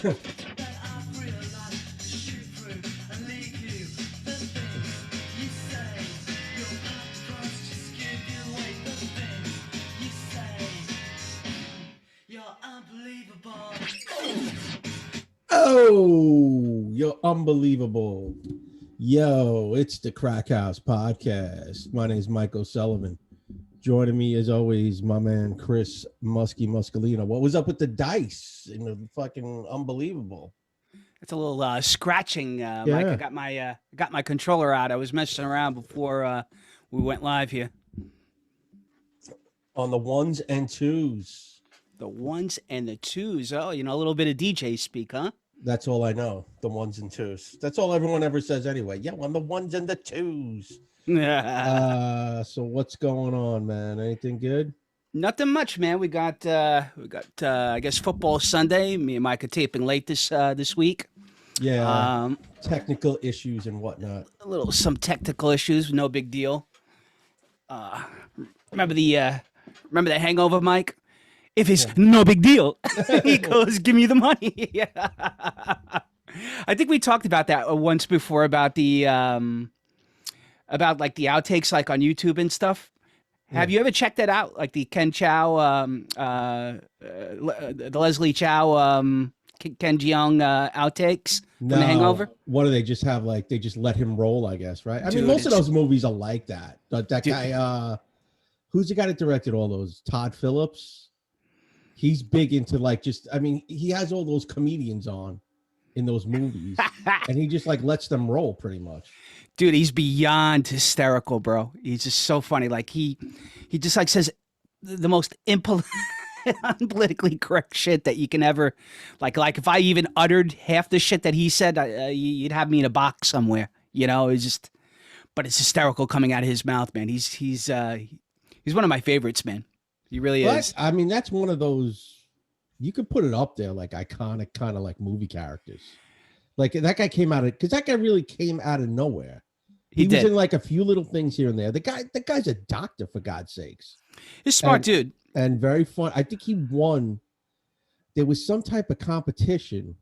Oh, you're unbelievable. Yo, it's the Crack House Podcast. My name is Mike O'Sullivan. Joining me, as always, my man Chris Muscalino. What was up with the dice? And the fucking unbelievable. It's a little scratching, Mike. Yeah. I got my controller out. I was messing around before we went live here. On the ones and twos. The ones and the twos. Oh, a little bit of DJ speak, huh? That's all I know. The ones and twos. That's all everyone ever says anyway. Yeah, on the ones and the twos. So what's going on, man? Anything good? Nothing much, man. We got I guess football Sunday. Me and Mike are taping late this week. Yeah. Technical issues and whatnot. Some technical issues, no big deal. Remember the Hangover, Mike? If it's no big deal, he goes, "Give me the money." I think we talked about that once before about the about like the outtakes like on YouTube and stuff. Have you ever checked that out? Like the Ken Chow, the Leslie Chow, Ken Jeong outtakes from The Hangover? What do they just have? Like they just let him roll, I guess, right? I mean, most of those movies are like that. But that guy, who's the guy that directed all those? Todd Phillips. He's big into he has all those comedians on in those movies and he just like lets them roll pretty much. Dude, he's beyond hysterical, bro. He's just so funny. Like he just like says the most unpolitically correct shit that you can ever like if I even uttered half the shit that he said, you'd have me in a box somewhere, it's just, but it's hysterical coming out of his mouth, man. He's one of my favorites, man. He really is. I mean, that's one of those, you could put it up there like iconic kind of like movie characters. Like that guy because that guy really came out of nowhere. He was in like a few little things here and there. The guy's a doctor, for God's sakes. He's a smart dude. And very fun. I think he won. There was some type of competition,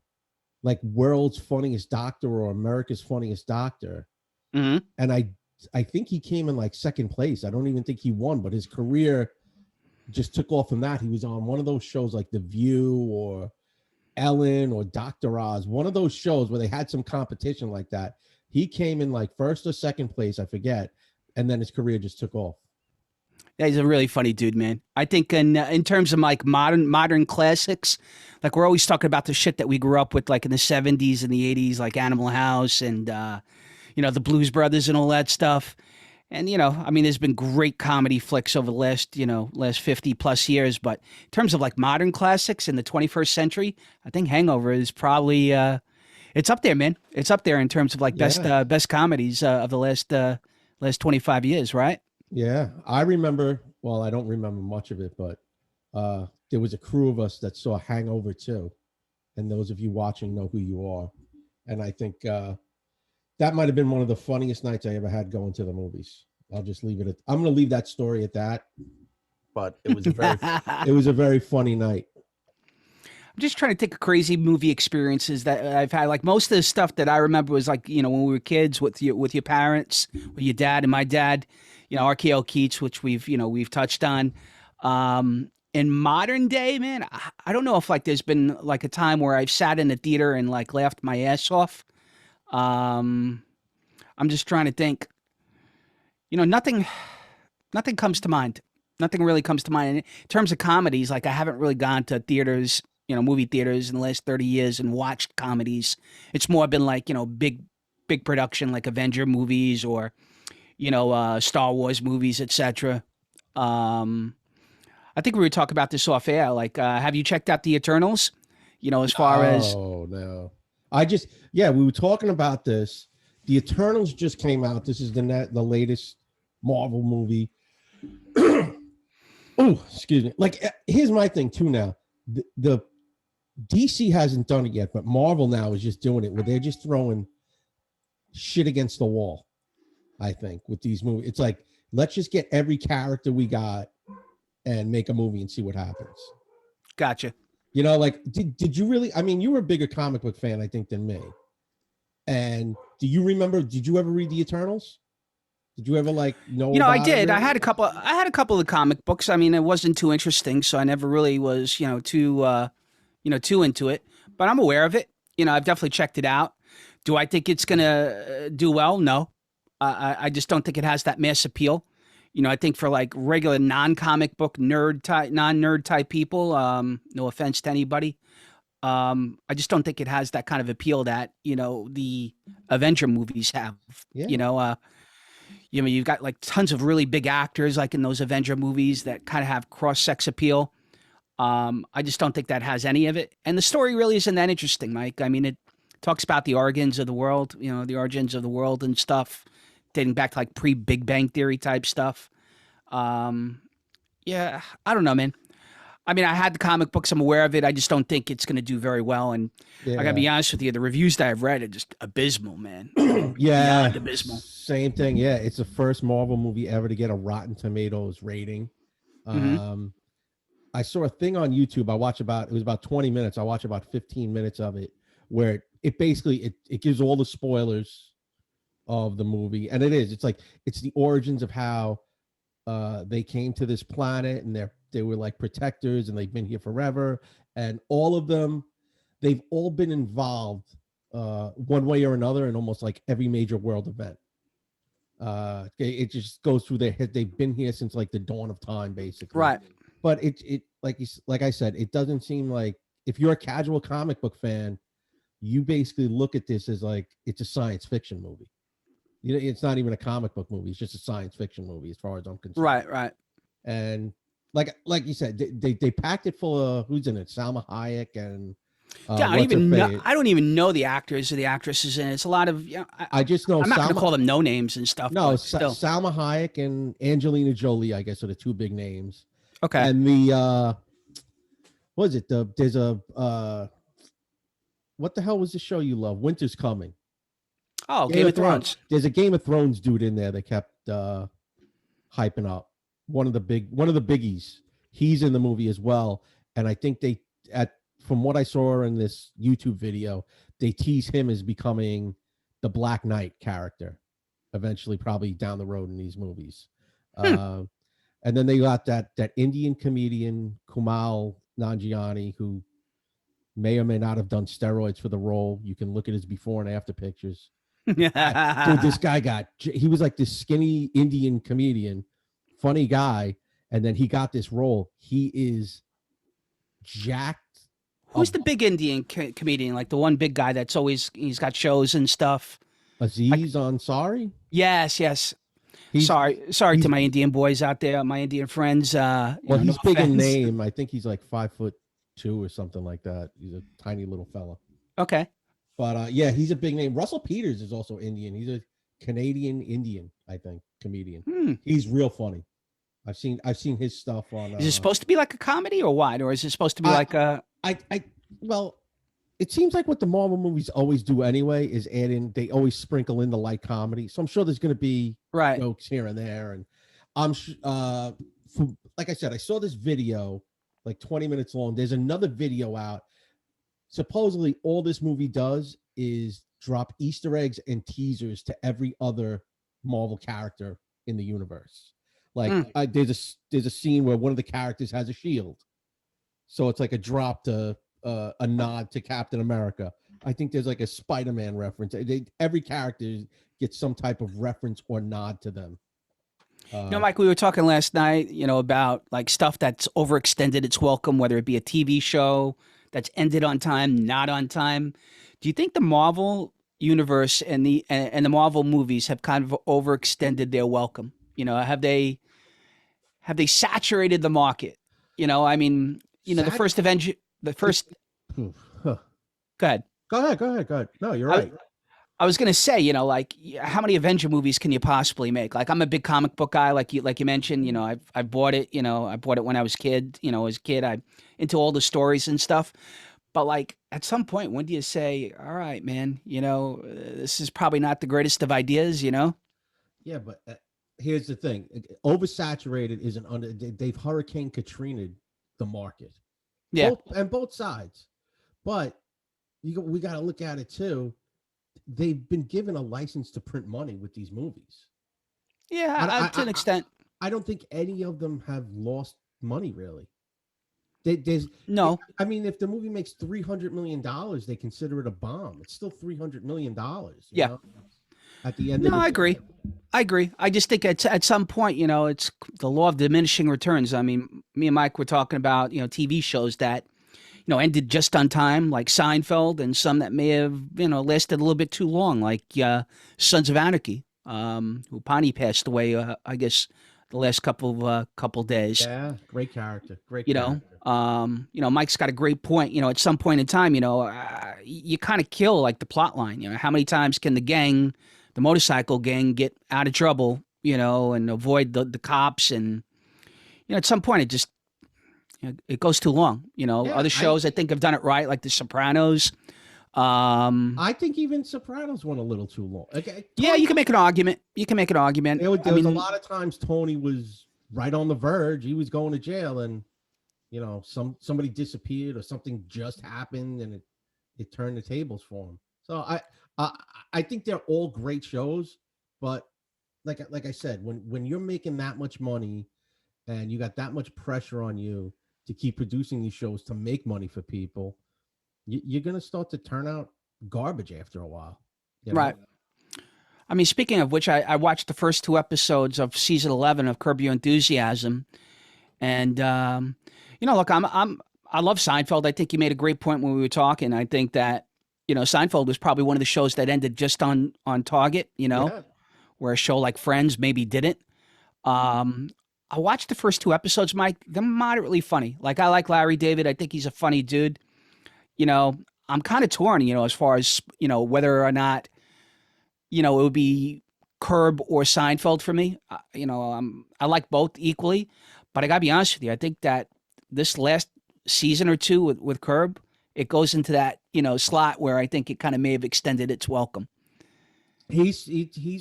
like World's Funniest Doctor or America's Funniest Doctor. Mm-hmm. And I think he came in like second place. I don't even think he won, but his career just took off from that. He was on one of those shows like The View or Ellen or Dr. Oz, one of those shows where they had some competition like that. He came in like first or second place, I forget, and then his career just took off. Yeah, he's a really funny dude, man. I think in terms of like modern classics, like we're always talking about the shit that we grew up with, like in the 70s and the 80s, like Animal House and the Blues Brothers and all that stuff. And, I mean, there's been great comedy flicks over the last 50 plus years. But in terms of like modern classics in the 21st century, I think Hangover is probably, it's up there, man. It's up there in terms of like best comedies of the last 25 years, right? Yeah. I remember, well, I don't remember much of it, but there was a crew of us that saw Hangover 2. And those of you watching know who you are. And I think that might have been one of the funniest nights I ever had going to the movies. I'll just leave it I'm going to leave that story at that. But it was a very funny night. I'm just trying to think of crazy movie experiences that I've had. Like most of the stuff that I remember was like, when we were kids with your parents, with your dad and my dad, RKO Keats, which we've touched on. In modern day, man, I don't know if like there's been like a time where I've sat in a theater and like laughed my ass off. I'm just trying to think, nothing comes to mind. Nothing really comes to mind. In terms of comedies, like I haven't really gone to theaters, movie theaters in the last 30 years and watched comedies. It's more been like, big production, like Avenger movies or, Star Wars movies, etc. I think we were talking about this off air. Like, have you checked out the Eternals? As far as... Oh, no. We were talking about this. The Eternals just came out. This is the latest Marvel movie. Oh, excuse me. Like, here's my thing too now. The DC hasn't done it yet, but Marvel now is just doing it where they're just throwing shit against the wall, I think, with these movies. It's like, let's just get every character we got and make a movie and see what happens. Gotcha. You know, like did you really? I mean, you were a bigger comic book fan, I think, than me. And do you remember? Did you ever read the Eternals? Did you ever like know I about it? did. I Or? had a couple. I had a couple of comic books. I mean, it wasn't too interesting, so I never really was, too into it. But I'm aware of it. I've definitely checked it out. Do I think it's gonna do well? No. I just don't think it has that mass appeal. I think for like regular non-comic book non-nerd type people, no offense to anybody, I just don't think it has that kind of appeal that the Avenger movies have. Yeah. You know, uh, you've got like tons of really big actors like in those Avenger movies that kind of have cross-sex appeal. I just don't think that has any of it, and the story really isn't that interesting, Mike. I mean, it talks about the origins of the world, the origins of the world and stuff, dating back to like pre-Big Bang Theory type stuff. Um, yeah, I don't know, man. I mean, I had the comic books. I'm aware of it. I just don't think it's going to do very well. And I got to Yeah. be honest with you, the reviews that I've read are just abysmal, man. Yeah. Beyond abysmal. Same thing. Yeah. It's the first Marvel movie ever to get a Rotten Tomatoes rating. Hmm. Um, I saw a thing on YouTube. It was about 20 minutes. I watched about 15 minutes of it where it basically it gives all the spoilers of the movie. And it's like it's the origins of how they came to this planet, and they were like protectors, and they've been here forever, and all of them, they've all been involved one way or another in almost like every major world event. It just goes through their head. They've been here since like the dawn of time, basically. Right. But it like I said, it doesn't seem like, if you're a casual comic book fan, you basically look at this as like it's a science fiction movie. It's not even a comic book movie. It's just a science fiction movie, as far as I'm concerned. Right. Right. And like you said, they packed it full of, who's in it? Salma Hayek and Yeah, what's her face? I don't even know the actors or the actresses in it. It's a lot of, I just know I'm not going to Salma. call them no names and stuff, No, but still. Salma Hayek and Angelina Jolie, I guess, are the two big names. Okay. And what is it? There's a what the hell was the show you love? Winter's Coming. Oh, Game of Thrones. There's a Game of Thrones dude in there that kept hyping up. One of the biggies. He's in the movie as well, and I think from what I saw in this YouTube video, they tease him as becoming the Black Knight character eventually, probably down the road in these movies. Hmm. And then they got that Indian comedian Kumail Nanjiani, who may or may not have done steroids for the role. You can look at his before and after pictures. Dude, this guy he was like this skinny Indian comedian, funny guy, and then he got this role. He is jacked. Who's the big Indian comedian? Like the one big guy that's always, he's got shows and stuff. Aziz Ansari? Yes, yes. He's Sorry to my Indian boys out there, my Indian friends. Well, he's no big in offense. name. I think he's like 5'2" or something like that. He's a tiny little fella. Okay. But yeah, he's a big name. Russell Peters is also Indian. He's a Canadian Indian, I think, comedian. He's real funny. I've seen his stuff on. Is it supposed to be like a comedy or what? Or is it supposed to be like a? Well, it seems like what the Marvel movies always do anyway is add in. They always sprinkle in the light comedy. So I'm sure there's going to be right jokes here and there. And I'm like I said, I saw this video like 20 minutes long. There's another video out. Supposedly, all this movie does is drop Easter eggs and teasers to every other Marvel character in the universe. Like there's a scene where one of the characters has a shield, so it's like a drop to a nod to Captain America. I think there's like a Spider-Man reference. Every character gets some type of reference or nod to them. Mike, we were talking last night, about like stuff that's overextended its welcome, whether it be a TV show that's ended on time, not on time. Do you think the Marvel universe and the Marvel movies have kind of overextended their welcome? Have they saturated the market? I mean, the first Avenger, the first. Huh. Go ahead. Go ahead. No, you're right. I was gonna say, like, how many Avenger movies can you possibly make? Like, I'm a big comic book guy, like you mentioned. I bought it. I bought it when I was a kid. As a kid, I'm into all the stories and stuff. But like, at some point, when do you say, "All right, man, this is probably not the greatest of ideas," Yeah, but here's the thing: oversaturated isn't under. They've Hurricane Katrina the market. Yeah. both sides. But we got to look at it too. They've been given a license to print money with these movies. Yeah, to an I extent. I don't think any of them have lost money really. There's, No. I mean, if the movie makes $300 million, they consider it a bomb. It's still $300 million, you Yeah. know. At the end No, of the I day, agree. I agree. I just think at some point, it's the law of diminishing returns. I mean, me and Mike were talking about, TV shows that, ended just on time, like Seinfeld, and some that may have, lasted a little bit too long, like Sons of Anarchy, who Pani passed away, I guess, the last couple days. yeah, great character, great character. Mike's got a great point. At some point in time, you kind of kill like the plot line. How many times can the motorcycle gang, get out of trouble, and avoid the cops? And at some point, it goes too long. Yeah, Other shows I think have done it right, like The Sopranos. I think even Sopranos went a little too long. Okay, Yeah, you can make an argument. You can make an argument. there was a lot of times Tony was right on the verge. He was going to jail, and somebody disappeared or something just happened, and it turned the tables for him. So I I think they're all great shows, but like I said, when you're making that much money and you got that much pressure on you to keep producing these shows to make money for people, you're gonna start to turn out garbage after a while. You know? Right. I mean, speaking of which, I watched the first two episodes of season 11 of Curb Your Enthusiasm, and look, I love Seinfeld. I think you made a great point when we were talking. I think that Seinfeld was probably one of the shows that ended just on target. Yeah. Where a show like Friends maybe didn't. I watched the first two episodes, Mike. They're moderately funny. Like, I like Larry David. I think he's a funny dude. I'm kind of torn, as far as, whether or not, it would be Curb or Seinfeld for me. I like both equally, but I gotta be honest with you. I think that this last season or two with Curb, it goes into that, slot where I think it kind of may have extended its welcome. He's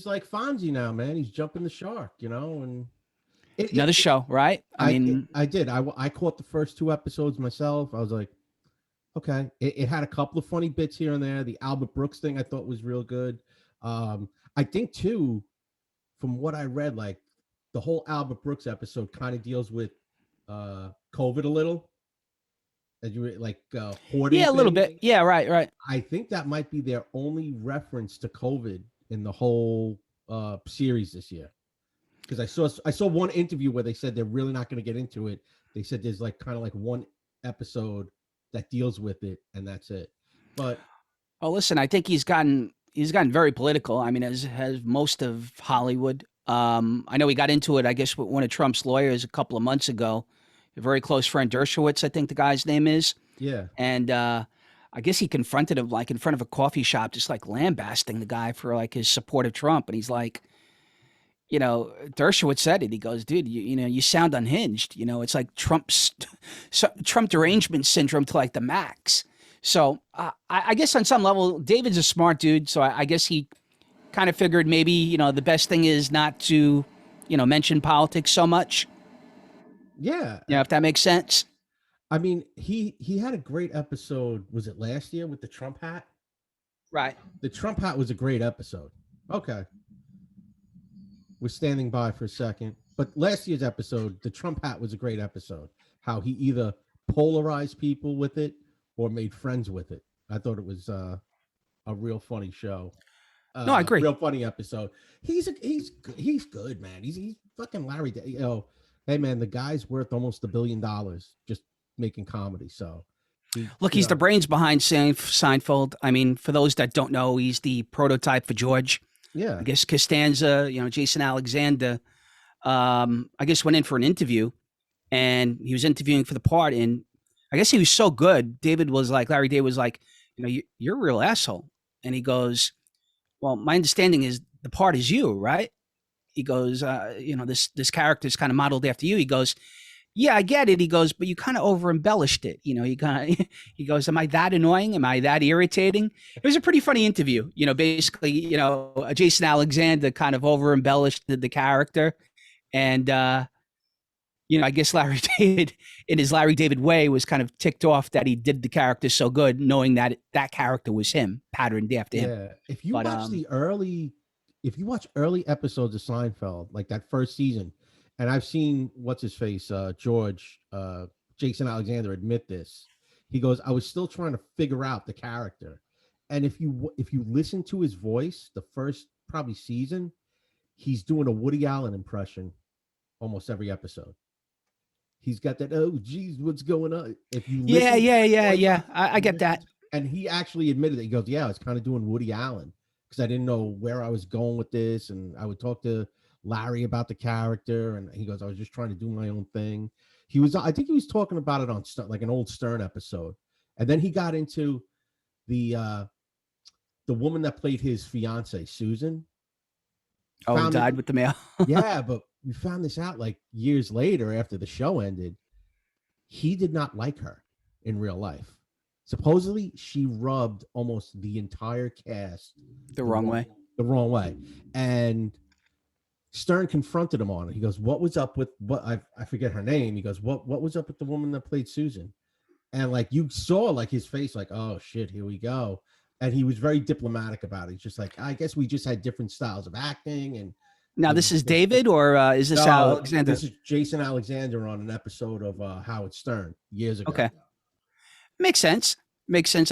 like Fonzie now, man. He's jumping the shark, and Another show, right? I did. I caught the first two episodes myself. I was like, okay. It had a couple of funny bits here and there. The Albert Brooks thing I thought was real good. I think too, from what I read, like the whole Albert Brooks episode kind of deals with COVID a little. As you like hoarding. Yeah, a little bit. Yeah, right. I think that might be their only reference to COVID in the whole series this year. Because I saw one interview where they said they're really not going to get into it. They said there's like kind of like one episode that deals with it, and that's it. But listen, I think he's gotten very political. I mean, as has most of Hollywood. I know he got into it, I guess, with one of Trump's lawyers a couple of months ago. A very close friend, Dershowitz, I think the guy's name is. yeah, And I guess he confronted him like in front of a coffee shop, just like lambasting the guy for like his support of Trump. And he's like, Dershowitz said it. He goes, dude, you sound unhinged. It's like Trump derangement syndrome to like the max. So I guess on some level, David's a smart dude. So I guess he kind of figured maybe, the best thing is not to, mention politics so much. yeah. If that makes sense. I mean, he had a great episode. Was it last year with the Trump hat? Right. The Trump hat was a great episode. Okay. We're standing by for a second. But last year's episode, the Trump hat was a great episode. How he either polarized people with it or made friends with it. I thought it was a real funny show. No, I agree. Real funny episode. He's good, man. He's fucking Larry. Hey man, the guy's worth almost $1 billion just making comedy. So he's the brains behind Seinfeld. I mean, for those that don't know, he's the prototype for George. Yeah. I guess Costanza, Jason Alexander, I guess went in for an interview, and he was interviewing for the part, and I guess he was so good. Larry David was like, you're a real asshole. And he goes, well, my understanding is the part is you, right? He goes, this character is kind of modeled after you. He goes, yeah, I get it. He goes, but you kind of over embellished it. He goes, am I that annoying? Am I that irritating? It was a pretty funny interview. Basically, Jason Alexander kind of over embellished the character. And, I guess Larry David, in his Larry David way, was kind of ticked off that he did the character so good, knowing that that character was him, patterned after him. Yeah. If you But watch if you watch early episodes of Seinfeld, like that first season, and I've seen what's his face, Jason Alexander admit this. He goes, I was still trying to figure out the character. And if you listen to his voice, the first probably season, he's doing a Woody Allen impression almost every episode. He's got that, oh geez, what's going on? If you listen, I get that. And he actually admitted it. He goes, yeah, I was kind of doing Woody Allen because I didn't know where I was going with this. And I would talk to Larry about the character. And he goes, I was just trying to do my own thing. I think he was talking about it on like an old Stern episode. And then he got into the woman that played his fiance, Susan. Oh, he died with the mail. Yeah, but we found this out like years later after the show ended. He did not like her in real life. Supposedly, she rubbed almost the entire cast the wrong way. The wrong way. And Stern confronted him on it. He goes, what was up with what I forget her name. He goes, what was up with the woman that played Susan? And like you saw like his face, like, oh shit, here we go. And he was very diplomatic about it. He's just like, I guess we just had different styles of acting. And now this is David, or is this Alexander? This is Jason Alexander on an episode of Howard Stern years ago. Okay. Makes sense.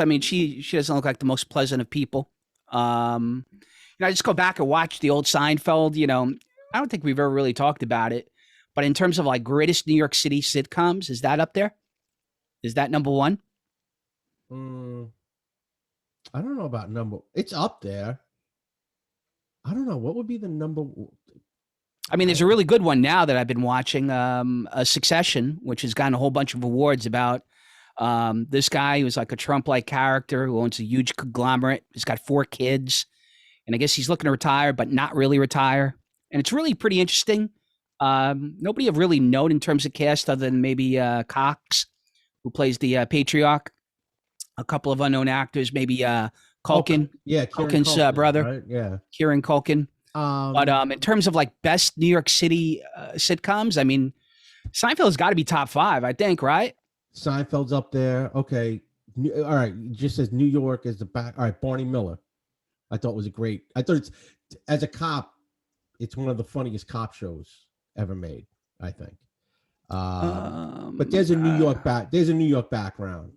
I mean, she doesn't look like the most pleasant of people. I just go back and watch the old Seinfeld. I don't think we've ever really talked about it, but in terms of like greatest New York City sitcoms, is that up there? Is that number one? I don't know about number. It's up there. I don't know what would be the number. I mean, there's a really good one now that I've been watching, a Succession, which has gotten a whole bunch of awards about this guy who's like a Trump-like character who owns a huge conglomerate. He's got 4 kids, and I guess he's looking to retire, but not really retire. And it's really pretty interesting. Nobody have really known in terms of cast other than maybe Cox, who plays the patriarch. A couple of unknown actors, maybe Culkin, Culkin's brother, right? Yeah, Kieran Culkin. But in terms of like best New York City sitcoms, I mean, Seinfeld's got to be top 5, I think, right? Seinfeld's up there. Okay, all right. Just as New York as the back. All right, Barney Miller. I thought was a great. I thought it's as a cop, it's one of the funniest cop shows ever made. I think. But there's a New York background.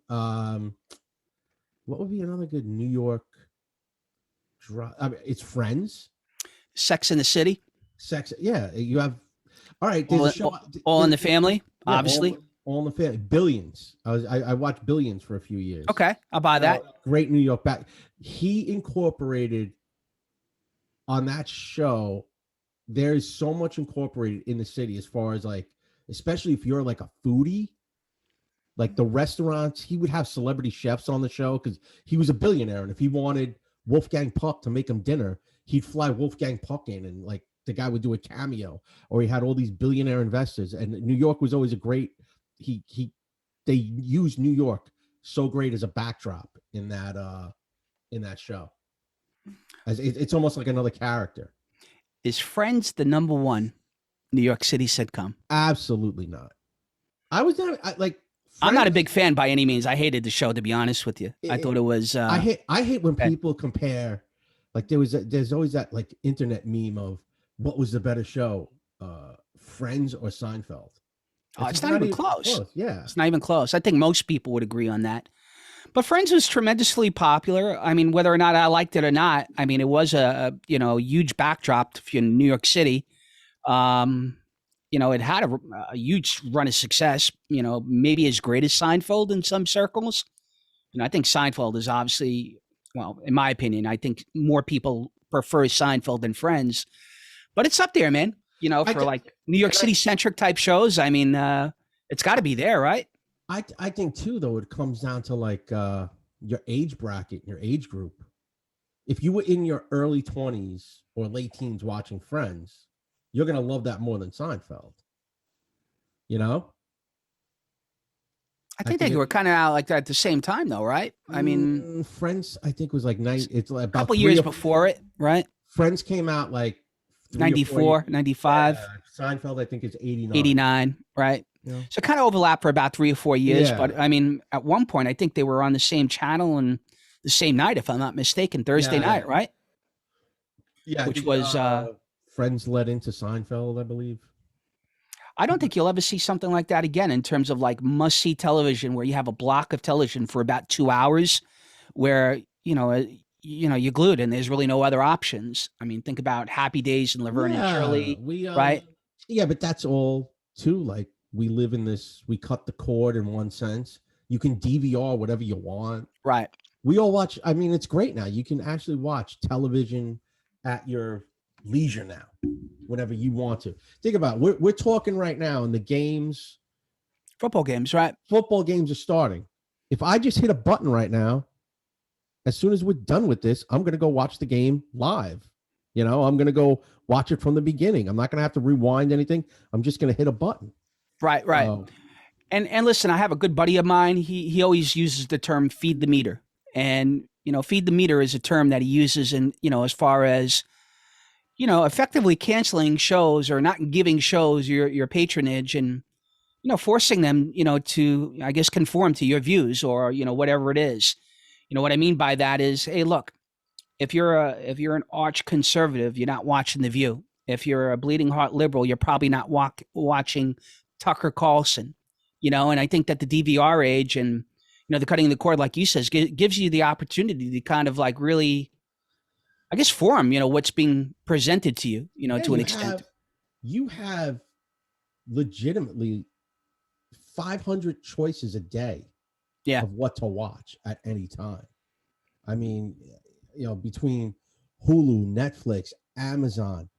What would be another good New York? I mean, it's Friends. Sex in the City. Yeah, you have. All right, there's a show. All in the Family, yeah, obviously. All in the Family. Billions. I watched Billions for a few years. Okay, I'll buy that. Great New York back. He incorporated on that show. There's so much incorporated in the city as far as like, especially if you're like a foodie. Like the restaurants, he would have celebrity chefs on the show because he was a billionaire. And if he wanted Wolfgang Puck to make him dinner, he'd fly Wolfgang Puck in and like the guy would do a cameo, or he had all these billionaire investors. And New York was always a great, they used New York so great as a backdrop in that show. As it's almost like another character. Is Friends the number 1 New York City sitcom? Absolutely not. I'm not a big fan by any means. I hated the show, to be honest with you. I thought it was. I hate when people compare. Like there's always that like internet meme of what was the better show, Friends or Seinfeld. It's not even close. Yeah, it's not even close. I think most people would agree on that. But Friends was tremendously popular. I mean, whether or not I liked it or not, I mean, it was a huge backdrop if you're in New York City. It had a huge run of success, maybe as great as Seinfeld in some circles. I think Seinfeld is obviously, well, in my opinion, I think more people prefer Seinfeld than Friends. But it's up there, man, for like New York City centric type shows. I mean, it's got to be there, right? I think, too, though, it comes down to like your age bracket, your age group. If you were in your early 20s or late teens watching Friends, you're going to love that more than Seinfeld. I think they were kind of out like that at the same time, though, right? I mean, Friends, I think was like it's like about a couple years before it, right? Friends came out like 94, 95. Seinfeld, I think, is 89. 89, right? Yeah. So it kind of overlapped for about 3 or 4 years. Yeah. But I mean, at one point, I think they were on the same channel and the same night, if I'm not mistaken, Thursday Yeah. night, right? Yeah, I Which think, was, Friends led into Seinfeld, I believe. I don't think you'll ever see something like that again in terms of like must see television where you have a block of television for about 2 hours where, you're glued and there's really no other options. I mean, think about Happy Days and Laverne and Yeah, Shirley, right? yeah, but that's all too. Like, we live in this, we cut the cord in one sense. You can DVR whatever you want. Right. We all watch. I mean, it's great now. You can actually watch television at your leisure now, whenever you want to. Think about it. We're talking right now, and the games, Football games, right? football games are starting. If I just hit a button right now, as soon as we're done with this, I'm going to go watch the game live. I'm going to go watch it from the beginning. I'm not going to have to rewind anything. I'm just going to hit a button. Right. And listen, I have a good buddy of mine. He always uses the term "feed the meter," and feed the meter is a term that he uses in as far as effectively canceling shows or not giving shows your patronage and forcing them to, I guess, conform to your views or whatever it is. What I mean by that is, hey, look, if you're an arch conservative, you're not watching The View. If you're a bleeding heart liberal, you're probably not watching Tucker Carlson. And I think that the DVR age and the cutting the cord, like you says, gives you the opportunity to kind of like really, I guess, form what's being presented to you, to an extent. You have legitimately 500 choices a day. Yeah. Of what to watch at any time. I mean, between Hulu, Netflix, Amazon,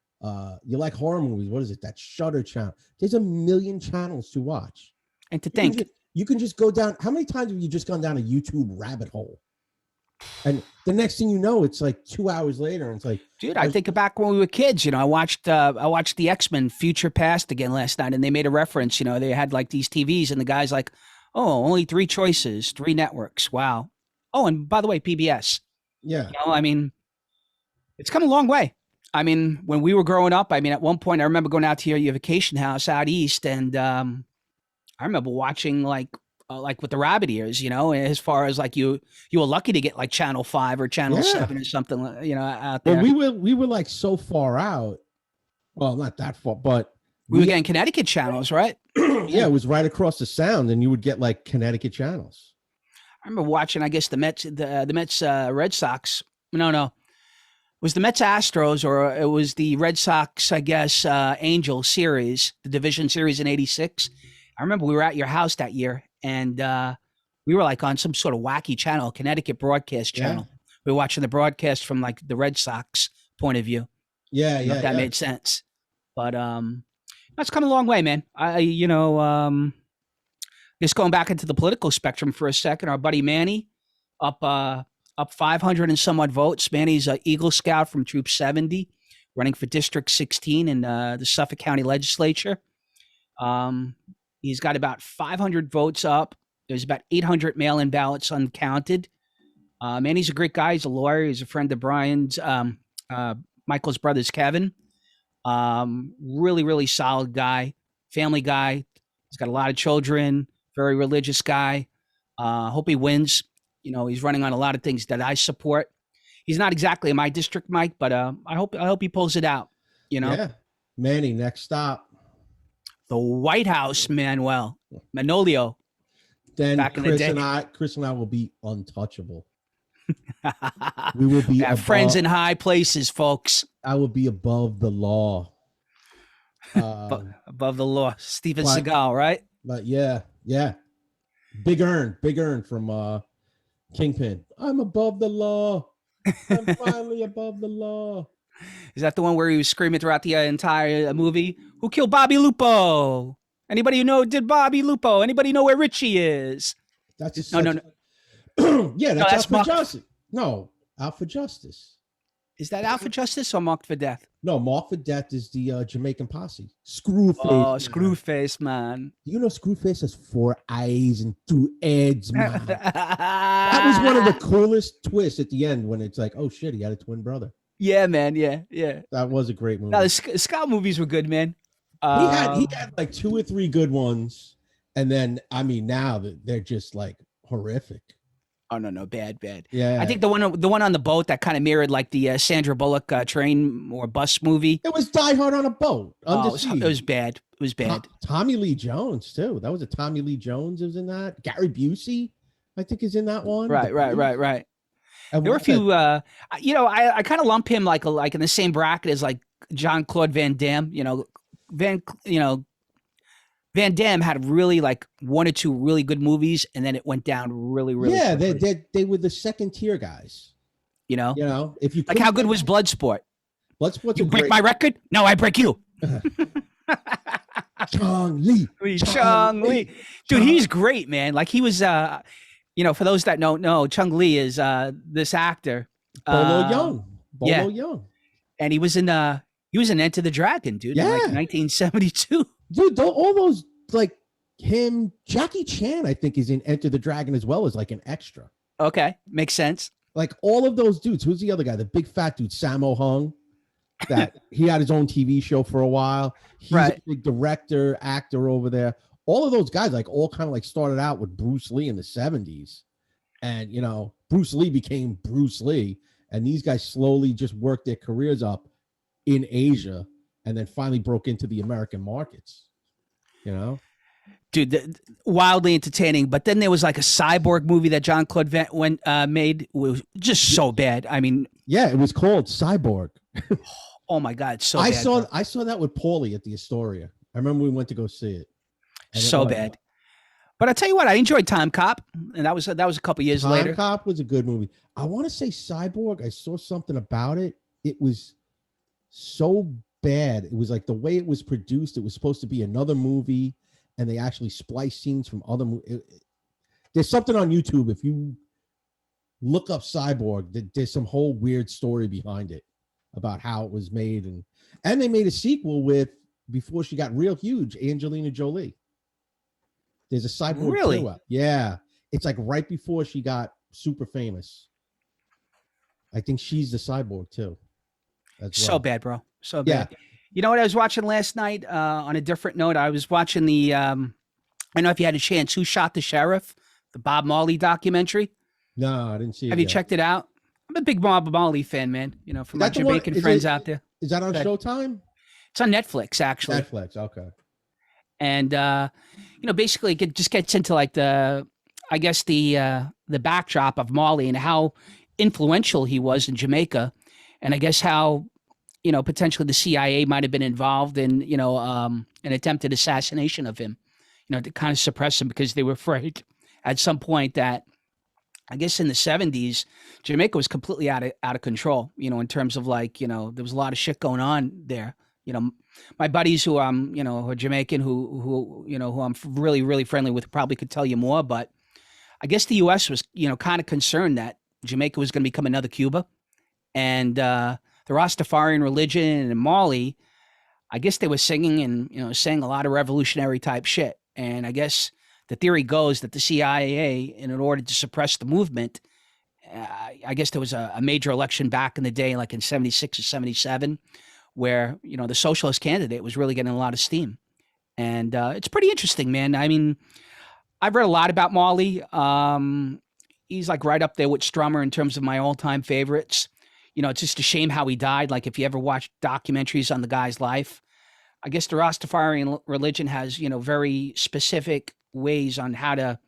you like horror movies, what is it? That Shudder channel. There's a million channels to watch. And to think. You can just go down. How many times have you just gone down a YouTube rabbit hole? And the next thing you know, it's like 2 hours later, and it's like, dude, I think back when we were kids. I watched the X-Men Future Past again last night, and they made a reference. They had like these TVs, and the guy's like, oh, only 3 choices, 3 networks. Wow. Oh, and by the way, PBS. Yeah. I mean, it's come a long way. I mean, when we were growing up, at one point, I remember going out to your vacation house out east, and I remember watching like with the rabbit ears, as far as like you were lucky to get like Channel 5 or Channel 7 or something, out there. Well, we were like so far out. Well, not that far, but we were getting Connecticut channels, right? Yeah, it was right across the sound, and you would get like Connecticut channels. I remember watching, I guess, the Mets Red Sox. No, it was the Mets Astros, or it was the Red Sox, I guess, Angel series, the division series in '86. I remember we were at your house that year, and we were like on some sort of wacky channel, Connecticut broadcast channel. Yeah. We were watching the broadcast from like the Red Sox point of view. Yeah, if that made sense. But that's come a long way, man. Just going back into the political spectrum for a second, our buddy Manny up 500 and somewhat votes. Manny's an Eagle Scout from Troop 70, running for District 16 in the Suffolk County Legislature. He's got about 500 votes up. There's about 800 mail-in ballots uncounted. Manny's a great guy. He's a lawyer. He's a friend of Brian's, Michael's brother's Kevin. Really, really solid guy, family guy. He's got a lot of children, very religious guy. Hope he wins. He's running on a lot of things that I support. He's not exactly in my district, Mike, but I hope he pulls it out. Yeah. Manny, next stop. The White House, Manolio. Then Chris and I will be untouchable. We will be friends in high places, folks. I will be above the law. Above the law. Steven Seagal, right? But yeah. Big Earn from Kingpin. I'm above the law. I'm finally above the law. Is that the one where he was screaming throughout the entire movie? Who killed Bobby Lupo? Anybody who know did Bobby Lupo? Anybody know where Richie is? That's just no. Yeah, that's Out for Justice. No, Out for Justice. Is that Out for Justice or Marked for Death? No, Marked for Death is the Jamaican posse. Screwface. Oh, Screwface, man. You know Screwface has 4 eyes and 2 heads, man. That was one of the coolest twists at the end when it's like, oh shit, he had a twin brother. Yeah, man. Yeah. That was a great movie. No, the Scott movies were good, man. He had like 2 or 3 good ones, and then I mean now that they're just like horrific. Oh no, bad. I Yeah, think the one on the boat that kind of mirrored like the Sandra Bullock train or bus movie. it was Die Hard on a boat under Oh, it was siege. bad. It was bad. Tommy Lee Jones too. That was a Tommy Lee Jones is in that. Gary Busey, I think, is in that one. Right. And There were a few. I kind of lump him like in the same bracket as like Jean Claude Van Damme. Van Damme had really like 1 or 2 really good movies, and then it went down really. yeah, quickly. they were the second tier guys. You know, If you like how good was Bloodsport? Bloodsport's You break my record? No, I break you. Chong Li. Chung Lee. Dude, he's great, man. Like he was for those that don't know, Chung Lee is this actor. Bolo Young. yeah. Young. And he was in Enter the Dragon, dude, in like 1972. Dude, all those like him, Jackie Chan, I think, is in Enter the Dragon as well as like an extra. Okay, makes sense. Like all of those dudes. Who's the other guy? The big fat dude, Sammo Hung. That he had his own TV show for a while. He's a big director, actor over there. All of those guys, like, all kind of like started out with Bruce Lee in the 70s. And, Bruce Lee became Bruce Lee. And these guys slowly just worked their careers up in Asia and then finally broke into the American markets, Dude, wildly entertaining. But then there was like a cyborg movie that John Claude made. It was just so bad. I mean, yeah, it was called Cyborg. Oh my God, so bad. I saw that with Paulie at the Astoria. I remember we went to go see it. So bad. But I tell you what, I enjoyed Time Cop, and that was a couple years later. Time Cop was a good movie. I want to say Cyborg. I saw something about it. It was so bad. It was like the way it was produced. It was supposed to be another movie, and they actually spliced scenes from other movies. There's something on YouTube. If you look up Cyborg, there's some whole weird story behind it about how it was made, and they made a sequel with, before she got real huge, Angelina Jolie. There's a Cyborg really? 2 out. Yeah, it's like right before she got super famous. I think she's the Cyborg too. So bad, bro. So bad. Yeah. You know what I was watching last night? On a different note, I was watching the. I don't know if you had a chance. Who Shot the Sheriff? The Bob Marley documentary. No, I didn't see it. Have you checked it out? I'm a big Bob Marley fan, man. For my Jamaican friends out there. Is that on Showtime? It's on Netflix, actually. Netflix, okay. And basically, it just gets into like the backdrop of Marley and how influential he was in Jamaica, and I guess how potentially the CIA might have been involved in an attempted assassination of him, to kind of suppress him because they were afraid at some point that, I guess in the 70s, Jamaica was completely out of control, in terms of like, there was a lot of shit going on there. My buddies who who are Jamaican, who I'm really, really friendly with, probably could tell you more, but I guess the U.S. was, kind of concerned that Jamaica was going to become another Cuba. And the Rastafarian religion and Mali, I guess they were singing and, saying a lot of revolutionary type shit. And I guess the theory goes that the CIA, in order to suppress the movement, I guess there was a major election back in the day, like in 76 or 77, where, the socialist candidate was really getting a lot of steam. And it's pretty interesting, man. I mean, I've read a lot about Marley. He's like right up there with Strummer in terms of my all-time favorites. It's just a shame how he died. Like if you ever watch documentaries on the guy's life, I guess the Rastafarian religion has, very specific ways on how to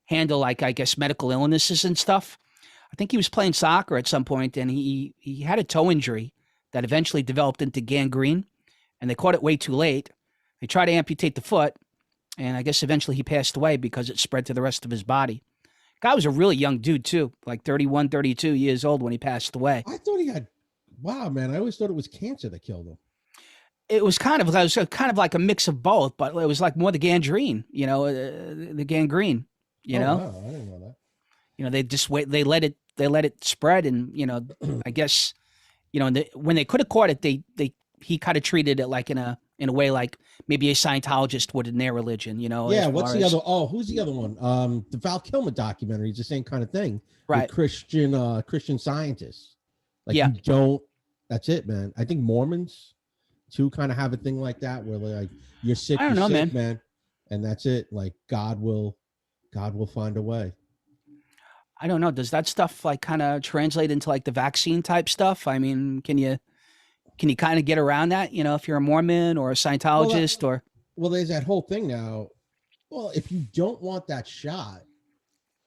handle, like, I guess, medical illnesses and stuff. I think he was playing soccer at some point and he had a toe injury that eventually developed into gangrene, and they caught it way too late. They tried to amputate the foot, and I guess eventually he passed away because it spread to the rest of his body. Guy was a really young dude too, like 31, 32 years old when he passed away. I thought he had, wow, man, I always thought it was cancer that killed him. It was kind of like a mix of both, but it was like more the gangrene, the gangrene, Wow, I didn't know that. They just they let it spread, and I guess, when they could have caught it, he kind of treated it like in a way like maybe a Scientologist would in their religion, Yeah, what's the other? Oh, who's the other one? The Val Kilmer documentary is the same kind of thing, right? With Christian scientists, like yeah. you don't. That's it, man. I think Mormons, too kind of have a thing like that where like you're sick, I don't know, man, and that's it. Like God will find a way. I don't know. Does that stuff like kind of translate into like the vaccine type stuff? I mean, can you kind of get around that? You know, if you're a Mormon or a Well, Scientologist or well, there's that whole thing now. Well, if you don't want that shot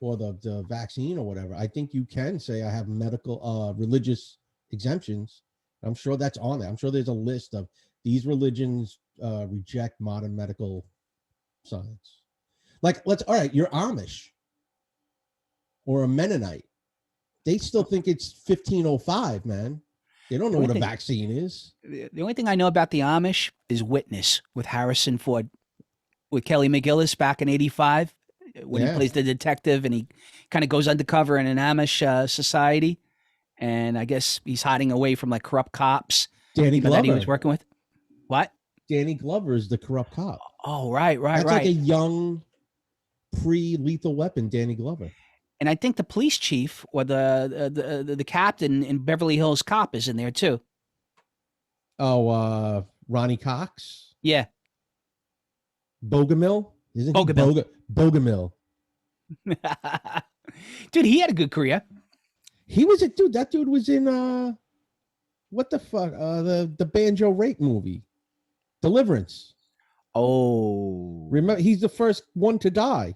or the vaccine or whatever, I think you can say I have medical religious exemptions. I'm sure that's on there. I'm sure there's a list of these religions reject modern medical science. Like, all right, you're Amish or a Mennonite. They still think it's 1505, man. They don't know what a vaccine is. the only thing I know about the Amish is Witness with Harrison Ford, with Kelly McGillis back in '85 when he plays the detective and he kind of goes undercover in an Amish society. And I guess he's hiding away from like corrupt cops. Danny Glover. That he was working with. What? Danny Glover is the corrupt cop. Oh, right. That's like a young pre-lethal weapon, Danny Glover. And I think the police chief or the captain in Beverly Hills Cop is in there too. Oh, Ronnie Cox. Yeah. Bogomil? Isn't Bogomil. he Bogomil? Dude, he had a good career. He was a dude. That dude was in what the fuck? The Banjo Rape movie, Deliverance. Oh, remember he's the first one to die.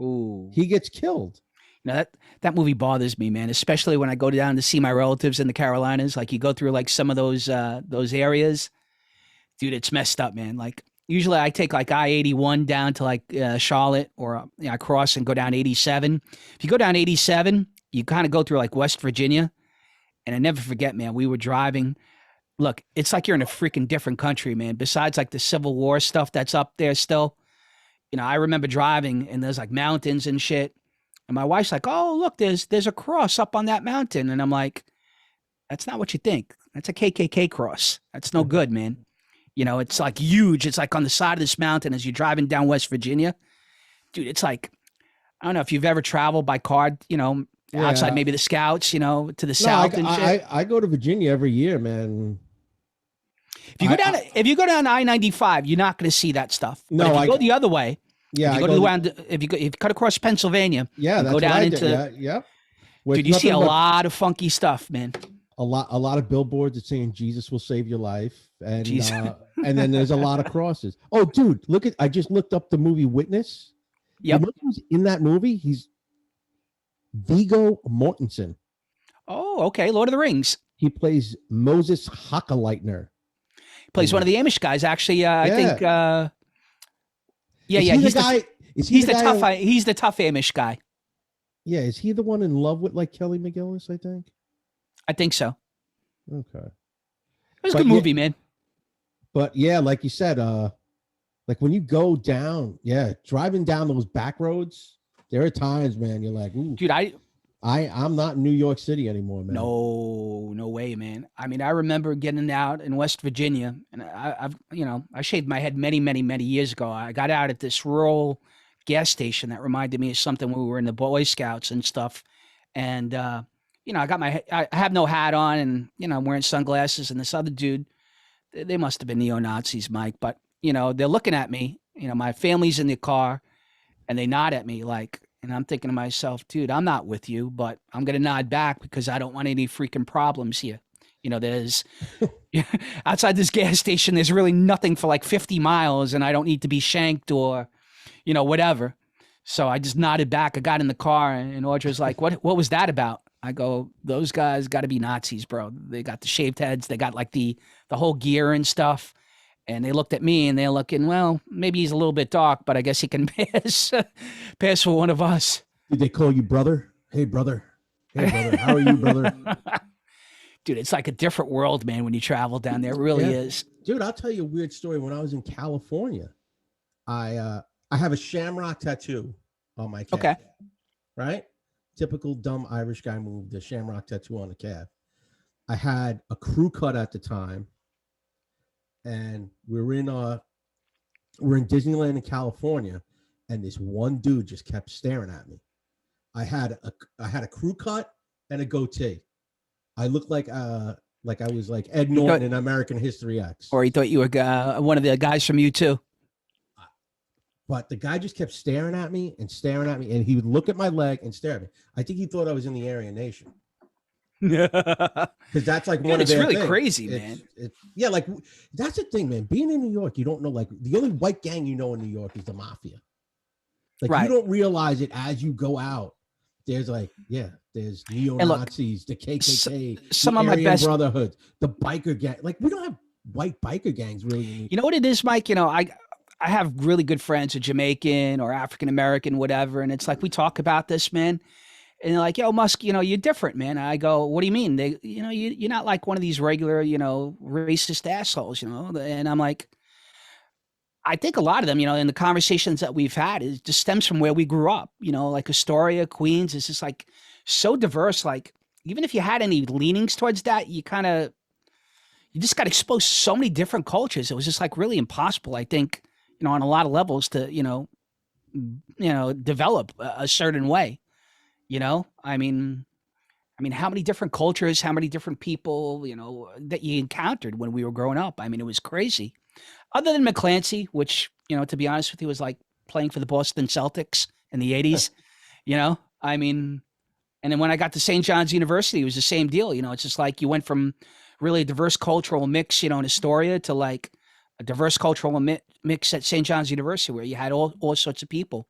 Ooh, he gets killed. Now that movie bothers me, man. Especially when I go down to see my relatives in the Carolinas. Like you go through like some of those areas, dude. It's messed up, man. Like usually I take like I-81 down to like Charlotte, or I cross and go down 87. If you go down 87. You kind of go through like West Virginia, and I never forget, man, we were driving. Look, it's like you're in a freaking different country, man. Besides like the Civil War stuff that's up there still. You know, I remember driving and there's like mountains and shit. And my wife's like, oh, look, there's a cross up on that mountain. And I'm like, that's not what you think. That's a KKK cross. That's no good, man. You know, it's like huge. It's like on the side of this mountain as you're driving down West Virginia. Dude, it's like, I don't know if you've ever traveled by car, you know, outside maybe the Scouts, you know, to the south and shit. I go to Virginia every year, man. If you go down I-95, you're not going to see that stuff. No, but if you go the other way, if you cut across Pennsylvania, that's go down into dude, you see a lot of funky stuff, man. A lot of billboards that saying Jesus will save your life, and and then there's a lot of crosses. Oh, dude, I just looked up the movie Witness. Yep. You know who's in that movie? He's Viggo Mortensen. Oh, okay. Lord of the Rings. He plays Moses Hockeleitner. He plays one of the Amish guys, actually. I think. He's the guy. He's the tough Amish guy. Yeah, is he the one in love with like Kelly McGillis? I think so. Okay. It was a good movie, man. But yeah, like you said, like when you go down, driving down those back roads. There are times, man, you're like, ooh, dude, I'm not in New York City anymore, man. No way, man. I mean, I remember getting out in West Virginia, and I shaved my head many, many, many years ago. I got out at this rural gas station that reminded me of something when we were in the Boy Scouts and stuff. And I have no hat on, and I'm wearing sunglasses. And this other dude, they must have been neo-Nazis, Mike. But they're looking at me. My family's in the car. And they nod at me and I'm thinking to myself, dude, I'm not with you, but I'm going to nod back because I don't want any freaking problems here. There's outside this gas station, there's really nothing for like 50 miles and I don't need to be shanked or, whatever. So I just nodded back. I got in the car and Audra's like, what was that about? I go, those guys got to be Nazis, bro. They got the shaved heads. They got like the whole gear and stuff. And they looked at me and they're looking, well, maybe he's a little bit dark, but I guess he can pass for one of us. Did they call you brother? Hey, brother. Hey, brother. How are you, brother? Dude, it's like a different world, man, when you travel down there. It really is. Dude, I'll tell you a weird story. When I was in California, I have a shamrock tattoo on my calf. Okay. Right? Typical dumb Irish guy move, the shamrock tattoo on the calf. I had a crew cut at the time. And we're in Disneyland in California, and this one dude just kept staring at me. I had a crew cut and a goatee. I looked like Like I was like Ed You thought, Norton in American History X. or he thought you were one of the guys from U2. But the guy just kept staring at me and staring at me, and he would look at my leg and stare at me. I think he thought I was in the Aryan Nation. Because that's like one of it's their really things. crazy, man. Yeah, like that's the thing, man. Being in New York, you don't know, like the only white gang you know in New York is the mafia. Like Right. you don't realize it as you go out. There's like, there's neo-Nazis, the KKK, some the of Aryan my best Brotherhood, the biker gang. Like we don't have white biker gangs really. You know what it is, Mike? You know, I have really good friends, a Jamaican or African American, whatever, and it's like we talk about this, man. And they're like, yo, Musk, you know, you're different, man. I go, what do you mean? They, you know, you're not like one of these regular, you know, racist assholes, you know. And I'm like, I think a lot of them, you know, in the conversations that we've had, it just stems from where we grew up. You know, like Astoria, Queens, is just like so diverse. Like, even if you had any leanings towards that, you just got exposed to so many different cultures. It was just like really impossible, I think, you know, on a lot of levels to, develop a certain way. You know, I mean, how many different cultures, how many different people, you know, that you encountered when we were growing up? I mean, it was crazy. Other than McClancy, which, you know, to be honest with you, was like playing for the Boston Celtics in the 80s, you know, I mean, and then when I got to St. John's University, it was the same deal. You know, it's just like you went from really a diverse cultural mix, you know, in Astoria to like a diverse cultural mix at St. John's University where you had all sorts of people,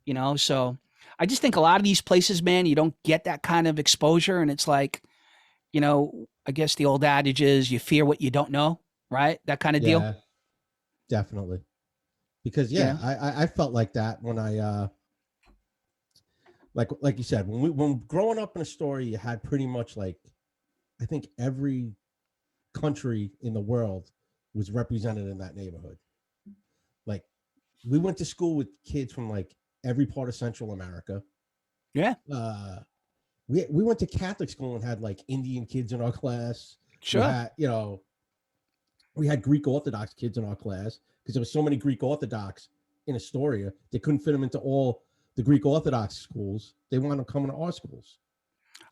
you know, so I just think a lot of these places, man, you don't get that kind of exposure. And it's like, you know, I guess the old adage is you fear what you don't know, right? That kind of deal. Yeah, definitely. Because You know? I felt like that when I like you said, when growing up in Astoria, you had pretty much like I think every country in the world was represented in that neighborhood. Like we went to school with kids from like every part of Central America. Yeah. We went to Catholic school and had like Indian kids in our class. Sure. We had Greek Orthodox kids in our class because there was so many Greek Orthodox in Astoria. They couldn't fit them into all the Greek Orthodox schools. They wanted them coming to our schools.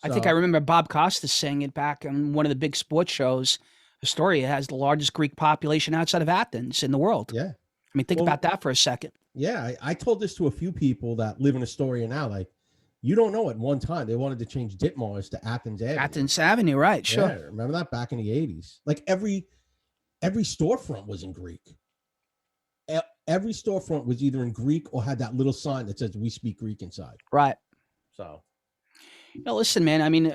I think I remember Bob Costas saying it back on one of the big sports shows. Astoria has the largest Greek population outside of Athens in the world. Yeah. I mean, think about that for a second. Yeah. I told this to a few people that live in Astoria now. Like, you don't know at one time they wanted to change Ditmars to Athens Avenue. Athens Avenue, right. Sure. Yeah, remember that back in the 80s? Like every storefront was in Greek. Every storefront was either in Greek or had that little sign that says "We speak Greek" inside. Right. So, listen, man. I mean,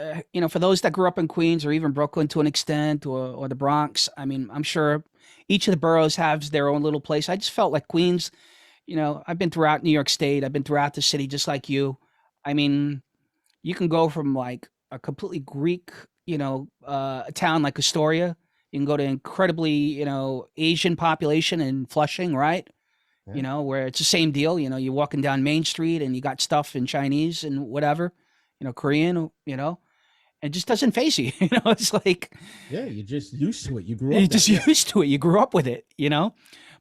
for those that grew up in Queens or even Brooklyn to an extent, or the Bronx, I mean, I'm sure each of the boroughs has their own little place. I just felt like Queens. You know, I've been throughout New York State. I've been throughout the city, just like you. I mean, you can go from like a completely Greek, a town like Astoria. You can go to incredibly, Asian population in Flushing, right? Yeah. Where it's the same deal. You're walking down Main Street and you got stuff in Chinese and whatever, Korean, it just doesn't faze you. It's like, yeah, you're just used to it. You grew up. You're just used to it. You grew up with it,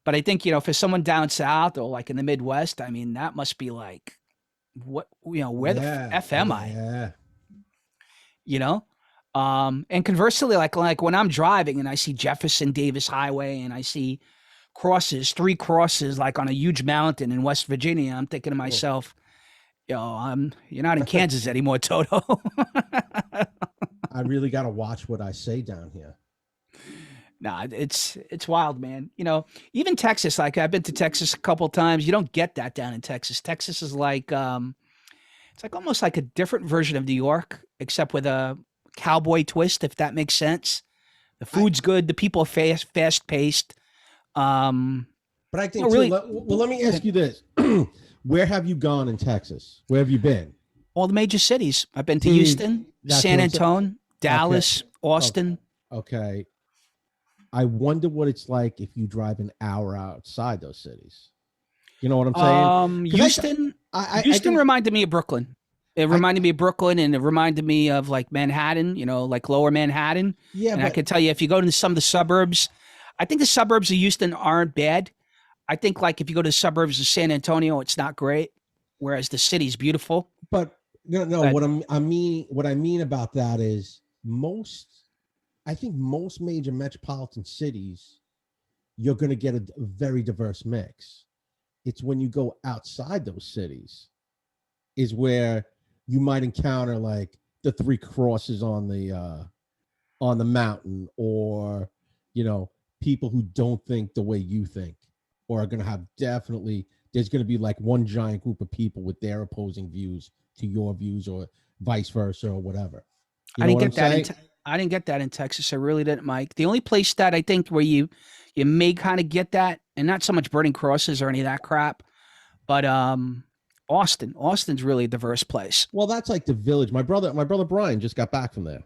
But I think, for someone down south or like in the Midwest, I mean, that must be like, what, where the F am I? Yeah. And conversely, like when I'm driving and I see Jefferson Davis Highway and I see three crosses, like on a huge mountain in West Virginia, I'm thinking to myself, you're not in Kansas anymore, Toto. I really got to watch what I say down here. Nah, it's wild, man. Even Texas, like I've been to Texas a couple of times. You don't get that down in Texas. Texas is like, it's like almost like a different version of New York, except with a cowboy twist, if that makes sense. The food's good. The people are fast paced. But I think let me ask you this. Where have you gone in Texas? Where have you been? All the major cities. I've been to Houston, San Antonio, Dallas, Austin. Okay. I wonder what it's like if you drive an hour outside those cities. You know what I'm saying? Houston reminded me of Brooklyn. It reminded me of Brooklyn, and it reminded me of like Manhattan, like lower Manhattan. Yeah. And I can tell you, if you go to some of the suburbs, I think the suburbs of Houston aren't bad. I think like if you go to the suburbs of San Antonio, it's not great, whereas the city's beautiful. But no. What I mean about that is most I think most major metropolitan cities, you're going to get a very diverse mix. It's when you go outside those cities is where you might encounter like the three crosses on the mountain, or you know, people who don't think the way you think, or are going to have definitely, there's going to be like one giant group of people with their opposing views to your views, or vice versa, or whatever. You I know didn't what I'm get that in. saying? I didn't get that in Texas. I really didn't, Mike. The only place that I think where you may kind of get that, and not so much burning crosses or any of that crap, but Austin. Austin's really a diverse place. Well, that's like the village. My brother Brian just got back from there,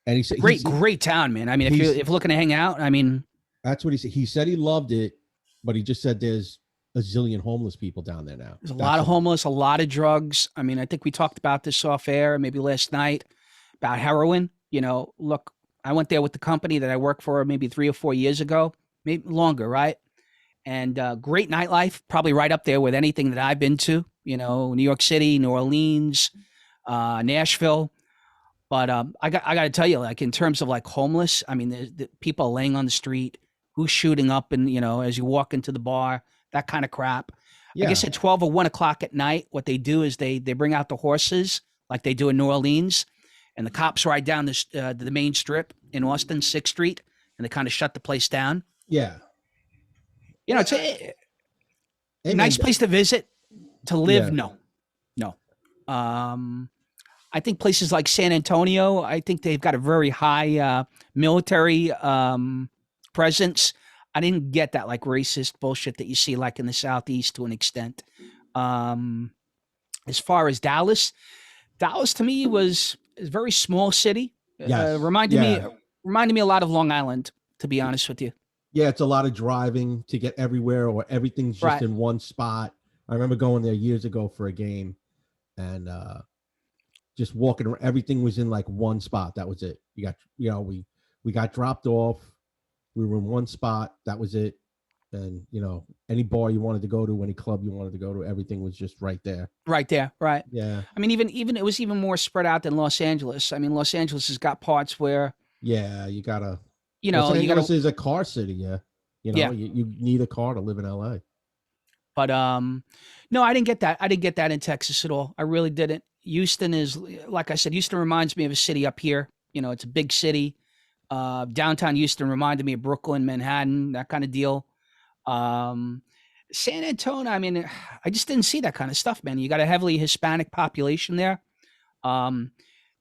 and he said Great town, man. I mean, if he's you're looking to hang out, I mean, that's what he said. He said he loved it, but he just said there's a zillion homeless people down there now. there's a lot That's of all. homeless, a lot of drugs. I mean, I think we talked about this off air, maybe last night, about heroin. You know, look, I went there with the company that I worked for maybe 3 or 4 years ago, maybe longer, right? And great nightlife, probably right up there with anything that I've been to. You know, New York City, New Orleans, Nashville. But I got to tell you, like in terms of like homeless, I mean, the people laying on the street, who's shooting up, and you know, as you walk into the bar, that kind of crap. I Yeah, guess at 12 or 1 o'clock at night, what they do is they bring out the horses like they do in New Orleans, and the cops ride down the main strip in Austin, Sixth Street, and they kind of shut the place down. yeah. You know, it's a Hey man, nice place to visit. To live, yeah, no, no. Um, I think places like San Antonio, I think they've got a very high military presence. I didn't get that like racist bullshit that you see like in the Southeast to an extent. Um, as far as Dallas, Dallas to me was a very small city. yes, Reminded me yeah, reminded me a lot of Long Island, to be honest with you. yeah. It's a lot of driving to get everywhere, or everything's just Right. in one spot. I remember going there years ago for a game, and just walking around. Everything was in like one spot. That was it. You got, you know, we got dropped off. We were in one spot. That was it. And you know, any bar you wanted to go to, any club you wanted to go to, everything was just right there. Right there, right. Yeah, I mean, even it was even more spread out than Los Angeles. I mean, Los Angeles has got parts where yeah. You gotta. you Los know you got Angeles to is a car city. Yeah, you know, yeah. you need a car to live in LA. But no, I didn't get that. I didn't get that in Texas at all. I really didn't. Houston is like I said. Houston reminds me of a city up here. You know, it's a big city. Downtown Houston reminded me of Brooklyn, Manhattan, that kind of deal. Um, San Antonio, I mean, I just didn't see that kind of stuff, man. You got a heavily Hispanic population there. Um,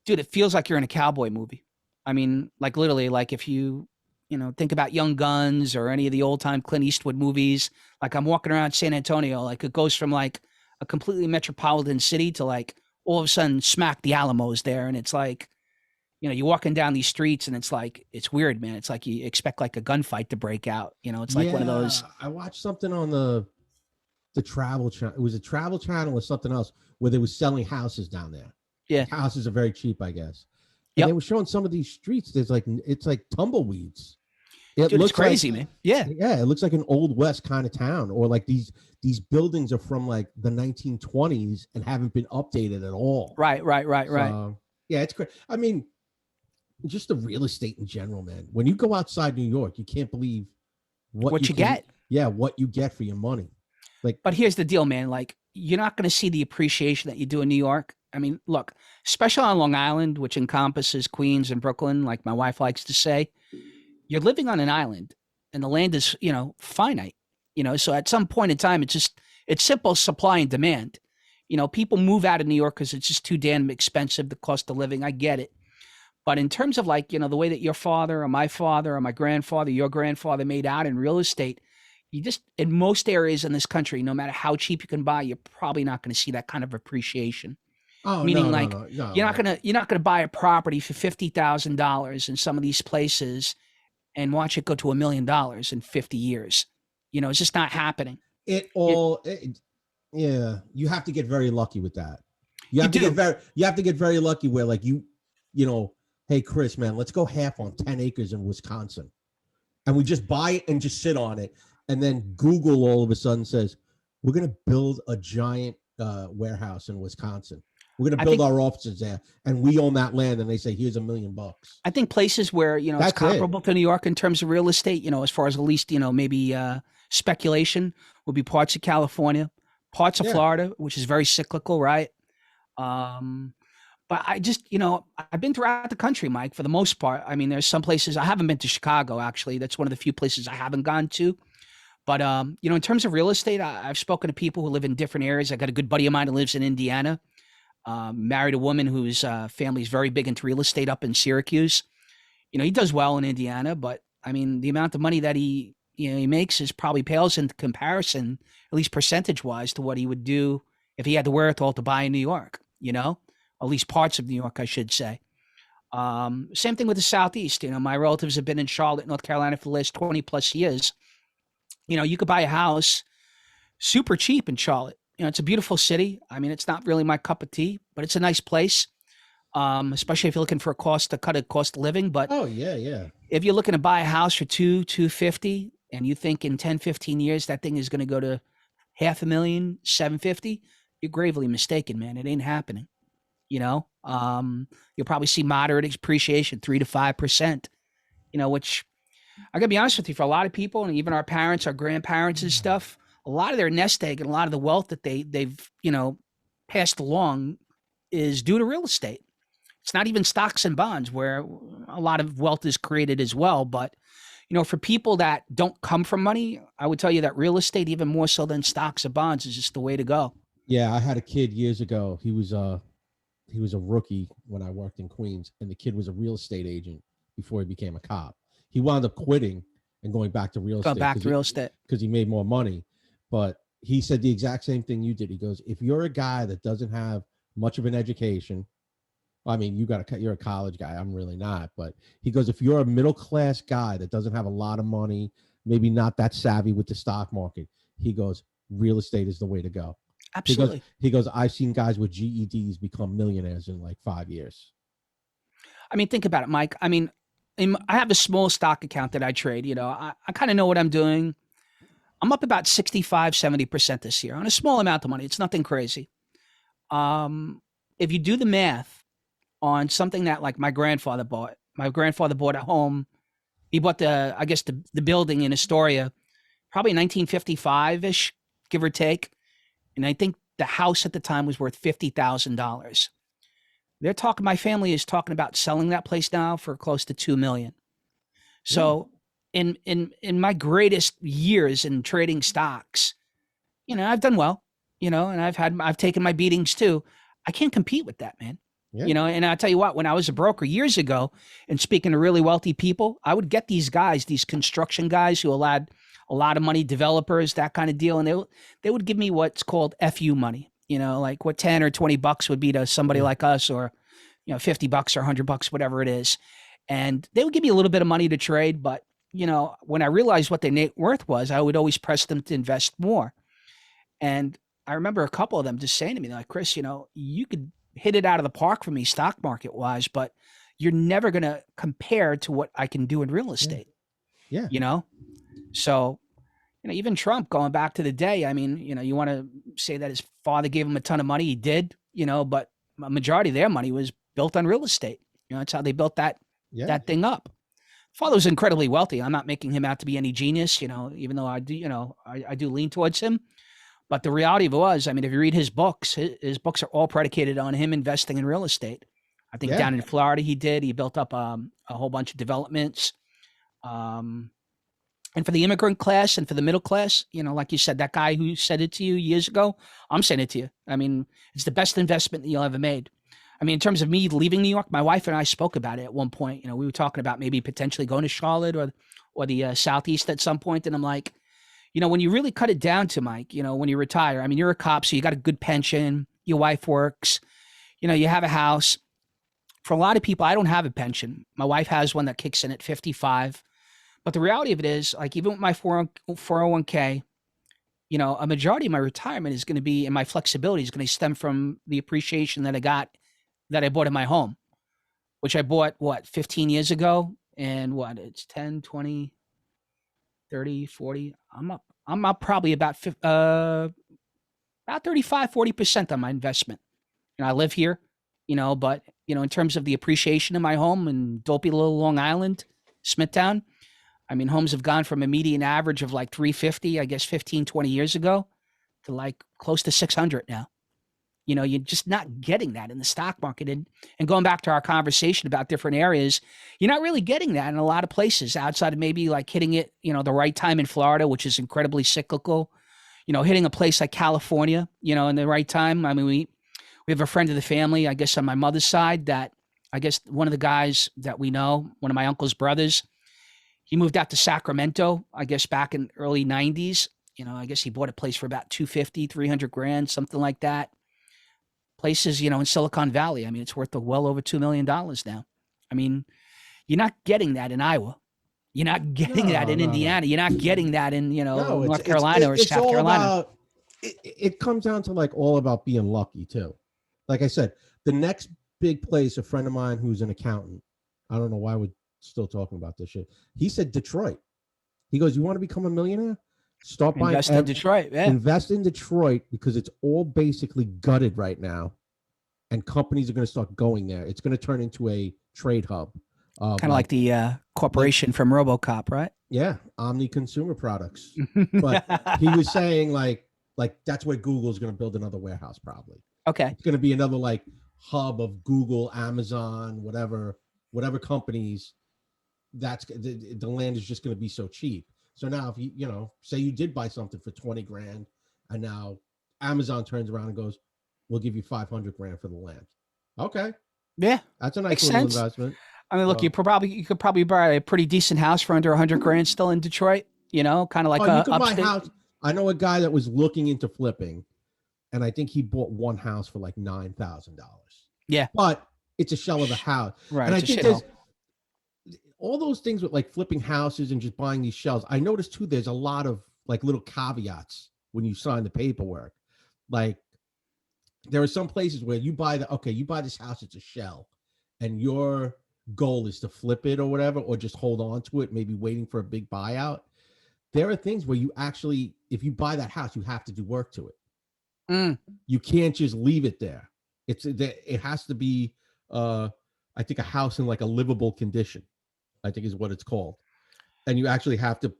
dude, it feels like you're in a cowboy movie. I mean, like literally, like if you know, think about Young Guns or any of the old time Clint Eastwood movies. Like I'm walking around San Antonio, like it goes from like a completely metropolitan city to like all of a sudden smack the Alamos there, and it's like you know, you're walking down these streets and it's like it's weird, man. It's like you expect like a gunfight to break out. You know, it's like one of Yeah, those. I watched something on the travel channel. It was a travel channel or something else where they were selling houses down there. Yeah. Like houses are very cheap, I guess. And they Yep. were showing some of these streets. There's like, it's like tumbleweeds. It Dude, it's looks like, crazy, man. Yeah. yeah, it looks like an old west kind of town, or like these buildings are from like the 1920s and haven't been updated at all. Right. So yeah, it's great. I mean, just the real estate in general, man. When you go outside New York, you can't believe what What you you can, get. yeah, what you get for your money. Like, But here's the deal, man. Like, you're not going to see the appreciation that you do in New York. I mean, look, especially on Long Island, which encompasses Queens and Brooklyn, like my wife likes to say, you're living on an island and the land is, you know, finite. You know, so at some point in time, it's simple supply and demand. You know, people move out of New York because it's just too damn expensive, the cost of living. I get it. But in terms of like, you know, the way that your father or my grandfather, your grandfather made out in real estate, you just in most areas in this country, no matter how cheap you can buy, you're probably not going to see that kind of appreciation. oh Meaning no, no, like no, no. you're not gonna buy a property for $50,000 in some of these places and watch it go to $1 million in 50 years. You know, it's just not happening. It You, all, yeah. You have to get very lucky with that. You you have to get do. very, you have to get very lucky where like you know, hey Chris, man, let's go half on 10 acres in Wisconsin, and we just buy it and just sit on it, and then Google all of a sudden says we're gonna build a giant warehouse in Wisconsin. We're going to I build think our offices there, and we own that land. And they say, here's $1 million. I think places where, it's That's it. comparable to New York in terms of real estate, as far as at least, maybe speculation would be parts of California, parts of Yeah. Florida, which is very cyclical, right? Um, but I just, I've been throughout the country, Mike, for the most part. I mean, there's some places I haven't been to Chicago, actually. That's one of the few places I haven't gone to. But, in terms of real estate, I've spoken to people who live in different areas. I got a good buddy of mine who lives in Indiana, married a woman whose family's very big into real estate up in Syracuse. He does well in Indiana, but I mean, the amount of money that he makes is probably pales in comparison, at least percentage wise, to what he would do if he had the wherewithal to buy in New York, at least parts of New York, I should say. Same thing with the Southeast. My relatives have been in Charlotte, North Carolina for the last 20 plus years. You could buy a house super cheap in Charlotte. It's a beautiful city. I mean, it's not really my cup of tea, but it's a nice place. Especially if you're looking for to cut a cost of living. But Oh, yeah, yeah. if you're looking to buy a house for 250, and you think in 10, 15 years that thing is going to go to 500,000, 750, you're gravely mistaken, man. It ain't happening. You'll probably see moderate appreciation, 3 to 5%. Which I gotta be honest with you, for a lot of people, and even our parents, our grandparents, and stuff, a lot of their nest egg and a lot of the wealth that they've passed along is due to real estate. It's not even stocks and bonds where a lot of wealth is created as well. But, for people that don't come from money, I would tell you that real estate, even more so than stocks and bonds, is just the way to go. Yeah, I had a kid years ago. He was a rookie when I worked in Queens, and the kid was a real estate agent before he became a cop. He wound up quitting and going back to real Go estate back to real estate. because he made more money. But he said the exact same thing you did. He goes, if you're a guy that doesn't have much of an education, I mean, you're a college guy. I'm really not. But he goes, if you're a middle class guy that doesn't have a lot of money, maybe not that savvy with the stock market, he goes, real estate is the way to go. Absolutely. He goes, I've seen guys with GEDs become millionaires in like 5 years. I mean, think about it, Mike. I mean, I have a small stock account that I trade. I kind of know what I'm doing. I'm up about 65, 70% this year on a small amount of money. It's nothing crazy. If you do the math on something that like my grandfather bought a home. He bought the building in Astoria, probably 1955-ish, give or take. And I think the house at the time was worth $50,000. My family is talking about selling that place now for close to $2 million. So in my greatest years in trading stocks, I've done well, and I've taken my beatings too. I can't compete with that, man. Yeah. And I'll tell you what, when I was a broker years ago and speaking to really wealthy people, I would get these guys, these construction guys who allowed a lot of money, developers, that kind of deal. And they would give me what's called FU money, like what 10 or 20 bucks would be to somebody like us, or, 50 bucks or 100 bucks, whatever it is. And they would give me a little bit of money to trade. But, when I realized what their net worth was, I would always press them to invest more. And I remember a couple of them just saying to me, like, Chris, you could hit it out of the park for me stock market wise, but you're never going to compare to what I can do in real estate. Yeah. So, even Trump, going back to the day, I mean, you want to say that his father gave him a ton of money. He did, but a majority of their money was built on real estate. That's how they built that thing up. Father was incredibly wealthy. I'm not making him out to be any genius, even though I do, I do lean towards him. But the reality of it was, I mean, if you read his books are all predicated on him investing in real estate. I think down in Florida, he built up a whole bunch of developments. And for the immigrant class and for the middle class, like you said, that guy who said it to you years ago, I'm saying it to you. I mean, it's the best investment that you'll ever made. I mean, in terms of me leaving New York, my wife and I spoke about it at one point. We were talking about maybe potentially going to Charlotte or the Southeast at some point. And I'm like, when you really cut it down to, Mike, when you retire, I mean, you're a cop, so you got a good pension, your wife works, you have a house. For a lot of people, I don't have a pension. My wife has one that kicks in at 55. But the reality of it is, like, even with my 401k, a majority of my retirement is going to be, and my flexibility is going to stem from the appreciation that I bought in my home, which I bought, 15 years ago? And it's 10, 20, 30, 40. I'm up probably about 35, 40% on my investment. I live here, but in terms of the appreciation of my home in dopey little Long Island, Smithtown, I mean, homes have gone from a median average of like 350, I guess 15, 20 years ago to like close to 600 now. You're just not getting that in the stock market. And going back to our conversation about different areas, you're not really getting that in a lot of places outside of maybe like hitting it, the right time in Florida, which is incredibly cyclical, hitting a place like California, in the right time. I mean, we have a friend of the family, I guess on my mother's side, that I guess one of the guys that we know, one of my uncle's brothers, he moved out to Sacramento, I guess back in early 90s. I guess he bought a place for about 250, 300 grand, something like that. Places, in Silicon Valley. I mean, it's worth well over $2 million now. I mean, you're not getting that in Iowa. You're not getting that in No. Indiana. You're not getting that in, No, North Carolina or it's South all Carolina. about, it comes down to like all about being lucky too. Like I said, the next big place, a friend of mine who's an accountant, I don't know why we're still talking about this shit. He said Detroit. He goes, you want to become a millionaire? Start buying Invest in Detroit. Yeah. Invest in Detroit because it's all basically gutted right now, and companies are going to start going there. It's going to turn into a trade hub. Kind of like the corporation from RoboCop, right? Yeah, Omni Consumer Products. But he was saying like that's where Google's going to build another warehouse probably. Okay. It's going to be another like hub of Google, Amazon, whatever companies. That's the land is just going to be so cheap. So now if you say you did buy something for 20 grand and now Amazon turns around and goes, we'll give you 500 grand for the land. Okay. Yeah. That's a nice Makes little sense. investment. I mean, look, you could probably buy a pretty decent house for under 100 grand still in Detroit, kind of like you could upstate. buy a house. I know a guy that was looking into flipping, and I think he bought one house for like $9,000. Yeah. But it's a shell of a house. Right. And I think there's all those things with like flipping houses and just buying these shells. I noticed too, there's a lot of like little caveats when you sign the paperwork. Like there are some places where you buy this house, it's a shell, and your goal is to flip it or whatever, or just hold on to it, maybe waiting for a big buyout. There are things where you actually, if you buy that house, you have to do work to it. You can't just leave it there. It has to be, I think, a house in like a livable condition, I think is what it's called. And you actually have to,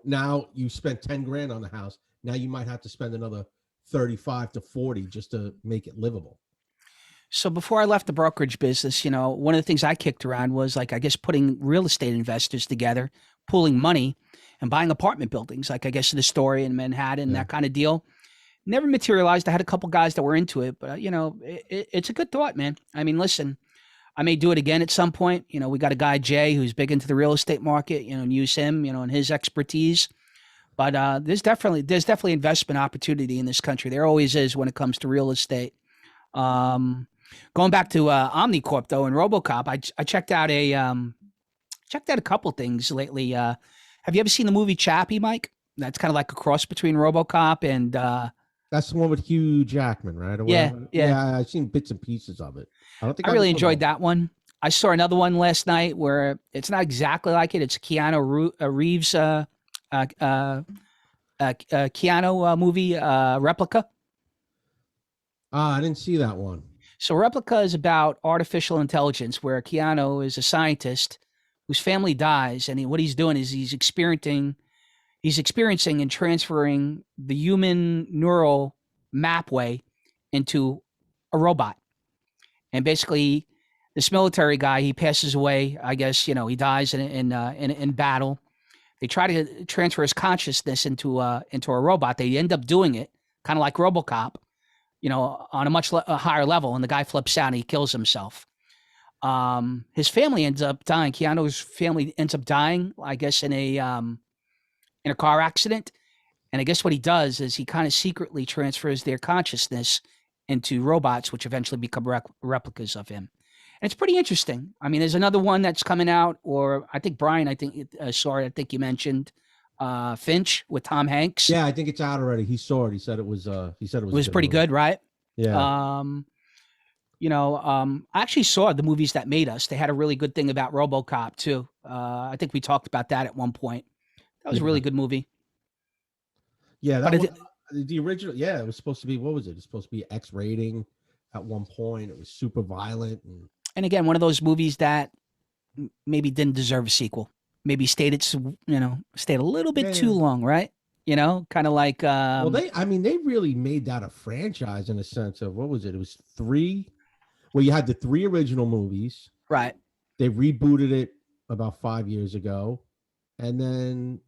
now you spent 10 grand on the house. Now you might have to spend another 35 to 40 just to make it livable. So before I left the brokerage business, one of the things I kicked around was like, I guess, putting real estate investors together, pooling money and buying apartment buildings, like I guess the Astoria in Manhattan, that kind of deal. Never materialized. I had a couple guys that were into it, but it's a good thought, man. I mean, listen, I may do it again at some point. We got a guy, Jay, who's big into the real estate market, and use him, and his expertise. But there's definitely investment opportunity in this country. There always is when it comes to real estate. Going back to Omnicorp though, and RoboCop, I checked out a couple things lately. Have you ever seen the movie Chappie, Mike? That's kind of like a cross between RoboCop and that's the one with Hugh Jackman, right? Or yeah. I've seen bits and pieces of it. I really enjoyed that one. I saw another one last night where it's not exactly like it. It's Keanu Reeves Keanu movie Replica. I didn't see that one. So Replica is about artificial intelligence, where Keanu is a scientist whose family dies, and what he's doing is he's experiencing and transferring the human neural mapway into a robot. And basically, this military guy, he passes away. I guess he dies in battle. They try to transfer his consciousness into a robot. They end up doing it, kind of like RoboCop, on a much higher level, and the guy flips out and he kills himself. His family ends up dying. Keanu's family ends up dying, I guess, in a car accident. And I guess what he does is he kind of secretly transfers their consciousness into robots, which eventually become replicas of him. And it's pretty interesting. I mean, there's another one that's coming out, or I think Brian, I think you mentioned Finch with Tom Hanks. Yeah, I think it's out already. He saw it. He said it was pretty good, right? Yeah. I actually saw The Movies That Made Us. They had a really good thing about RoboCop too. I think we talked about that at one point. That was a really good movie. Yeah, the original. Yeah, it was supposed to be. What was it? It's supposed to be X rating at one point. It was super violent. And again, one of those movies that maybe didn't deserve a sequel. Maybe stayed a little bit Yeah, too yeah. long, right? Kind of like Well, they really made that a franchise in a sense of what was it? It was three. Well, you had the three original movies. right. They rebooted it about 5 years ago, and then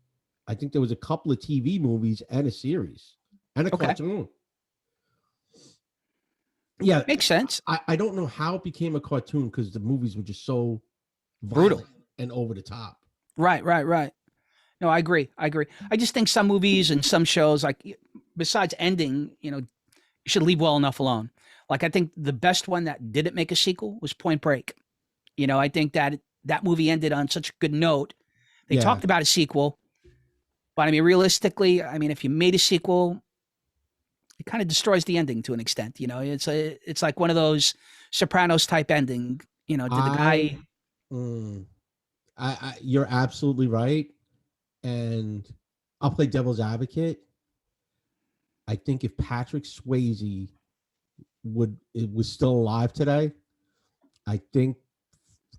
I think there was a couple of TV movies and a series and a Okay. cartoon. Yeah, Makes sense. I don't know how it became a cartoon because the movies were just so Brutal. violent and over the top. Right. No, I agree. I just think some movies and some shows, like besides ending, you should leave well enough alone. Like I think the best one that didn't make a sequel was Point Break. I think that movie ended on such a good note. They Yeah, talked about a sequel, but I mean, realistically, I mean, if you made a sequel, it kind of destroys the ending to an extent. It's like one of those Sopranos type ending. Did the I, guy? mm, you're absolutely right, and I'll play devil's advocate. I think if Patrick Swayze it was still alive today, I think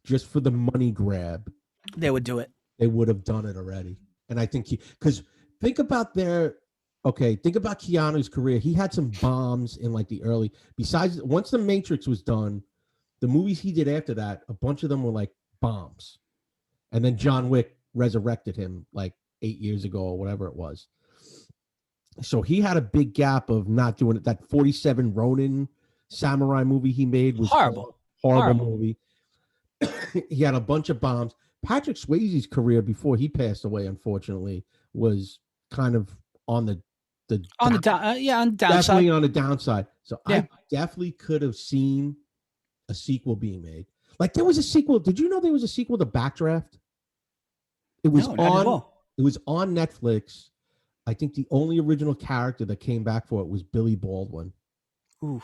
just for the money grab, They would do it. they would have done it already. And I think because think about think about Keanu's career. He had some bombs in like the early. Besides, once the Matrix was done, the movies he did after that, a bunch of them were like bombs. And then John Wick resurrected him like 8 years ago or whatever it was. So he had a big gap of not doing it. That 47 Ronin samurai movie he made was Horrible. horrible movie. He had a bunch of bombs. Patrick Swayze's career before he passed away, unfortunately, was kind of on the On the on the downside. definitely on the downside. So Yeah. I definitely could have seen a sequel being made. Like there was a sequel. Did you know there was a sequel to Backdraft? It was No, not at all. It was on Netflix. I think the only original character that came back for it was Billy Baldwin. Oof.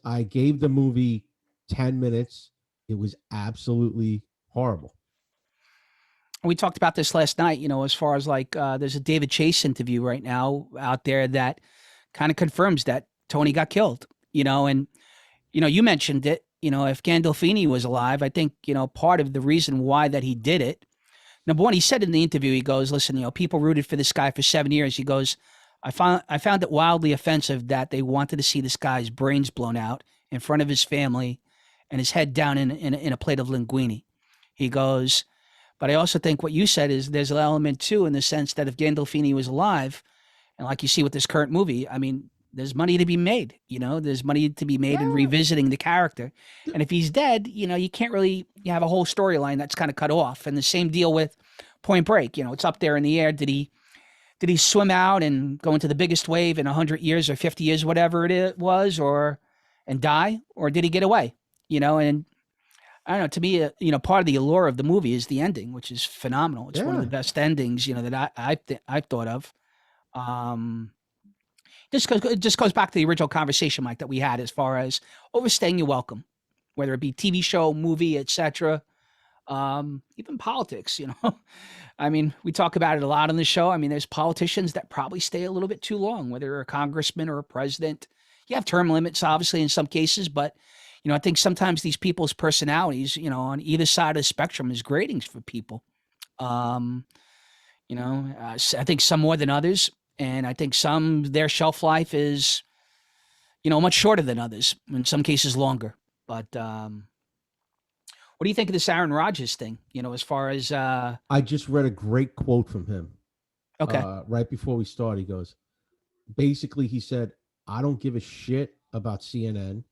I gave the movie 10 minutes. It was absolutely horrible. We talked about this last night, as far as like there's a David Chase interview right now out there that kind of confirms that Tony got killed, and you mentioned it, if Gandolfini was alive, I think, part of the reason why that he did it. Number one, he said in the interview, he goes, listen, people rooted for this guy for 7 years. He goes, I found it wildly offensive that they wanted to see this guy's brains blown out in front of his family and his head down in a plate of linguine. He goes, but I also think what you said is there's an element too, in the sense that if Gandolfini was alive, and like you see with this current movie, I mean, there's money to be made, there's money to be made in revisiting the character. And if he's dead, you can't really you have a whole storyline that's kind of cut off. And the same deal with Point Break, it's up there in the air. Did he swim out and go into the biggest wave in 100 years or 50 years, whatever it was, and die? Or did he get away? And I don't know, to me, part of the allure of the movie is the ending, which is phenomenal. It's one of the best endings, that I've thought of. It just goes back to the original conversation, Mike, that we had as far as overstaying your welcome, whether it be TV show, movie, etc. Even politics, I mean, we talk about it a lot on the show. I mean, there's politicians that probably stay a little bit too long, whether they're a congressman or a president. You have term limits, obviously, in some cases, but I think sometimes these people's personalities, on either side of the spectrum is gratings for people. I think some more than others. And I think their shelf life is, much shorter than others, in some cases longer. But what do you think of this Aaron Rodgers thing, as far as... I just read a great quote from him. Okay. Right before we start, he goes, basically, he said, I don't give a shit about CNN.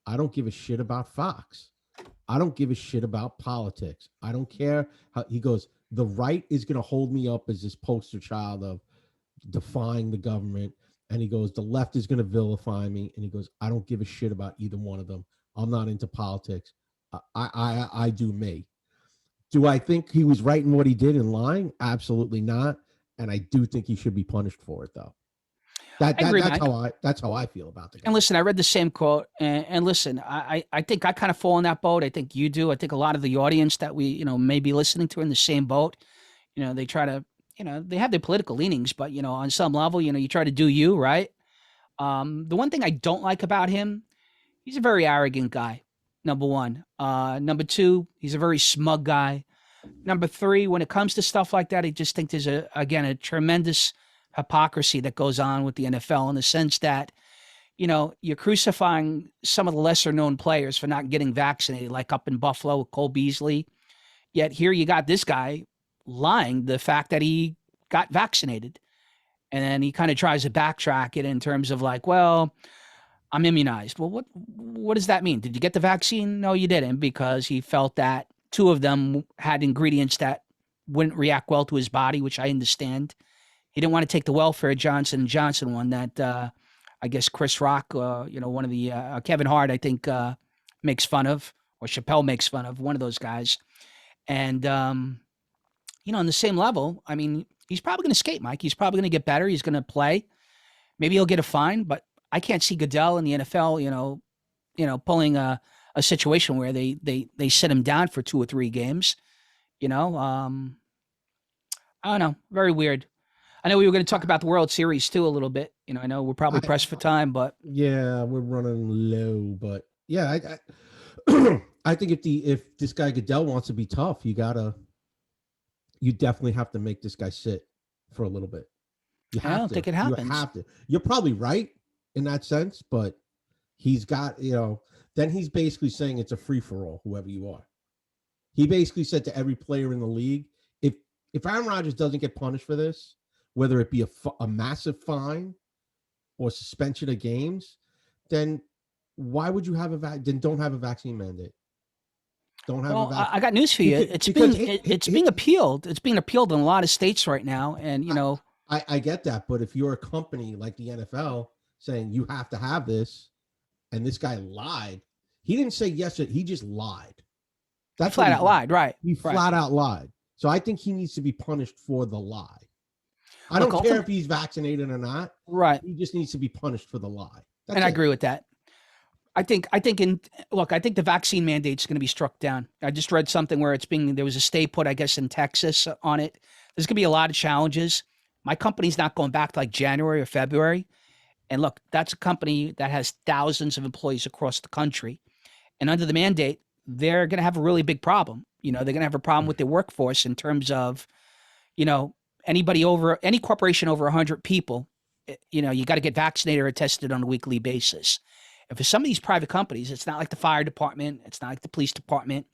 I don't give a shit about Fox. I don't give a shit about politics. I don't care how he goes. The right is going to hold me up as this poster child of defying the government. And he goes, the left is going to vilify me. And he goes, I don't give a shit about either one of them. I'm not into politics. I do me. Do I think he was right in what he did in lying? Absolutely not. And I do think he should be punished for it, though. That's how I feel about the guy. And listen, I read the same quote, and listen, I think I kind of fall in that boat. I think you do. I think a lot of the audience that we may be listening to are in the same boat. They try to they have their political leanings, but on some level, you try to do you right. The one thing I don't like about him He's a very arrogant guy. Number one. Number two, he's a very smug guy. Number three, when it comes to stuff like that, I just think there's a tremendous hypocrisy that goes on with the NFL in the sense that, you're crucifying some of the lesser known players for not getting vaccinated, like up in Buffalo with Cole Beasley. Yet here you got this guy lying the fact that he got vaccinated. And then he kind of tries to backtrack it in terms of like, well, I'm immunized. Well, what does that mean? Did you get the vaccine? No, you didn't, because he felt that two of them had ingredients that wouldn't react well to his body, which I understand. He didn't want to take the welfare Johnson & Johnson one that I guess Chris Rock, one of the Kevin Hart, I think, makes fun of, or Chappelle makes fun of, one of those guys. And, on the same level, I mean, he's probably going to skate, Mike. He's probably going to get better. He's going to play. Maybe he'll get a fine, but I can't see Goodell in the NFL, pulling a situation where they sit him down for 2 or 3 games. I don't know. Very weird. I know we were going to talk about the World Series too a little bit. I know we're probably pressed for time, but yeah, we're running low. But yeah, I I think if this guy Goodell wants to be tough, you definitely have to make this guy sit for a little bit. I don't think it happens. You have to. You're probably right in that sense, but he's got, then he's basically saying it's a free for all, whoever you are. He basically said to every player in the league, if Aaron Rodgers doesn't get punished for this, whether it be a massive fine or suspension of games, then why would you have then don't have a vaccine mandate? Don't have a vaccine. I got news for you. It's being appealed. It's being appealed in a lot of states right now, and I get that, but if you're a company like the NFL saying you have to have this, and this guy lied, he didn't say yes, he just lied. That's flat out lied, right? He flat out lied. So I think he needs to be punished for the lie. I don't care if he's vaccinated or not. Right. He just needs to be punished for the lie. I agree with that. I think the vaccine mandate's going to be struck down. I just read something where there was a stay put, I guess, in Texas on it. There's going to be a lot of challenges. My company's not going back to like January or February. And look, that's a company that has thousands of employees across the country. And under the mandate, they're going to have a really big problem. They're going to have a problem with their workforce in terms of, any corporation over 100 people, you got to get vaccinated or tested on a weekly basis. And for some of these private companies, it's not like the fire department. It's not like the police department,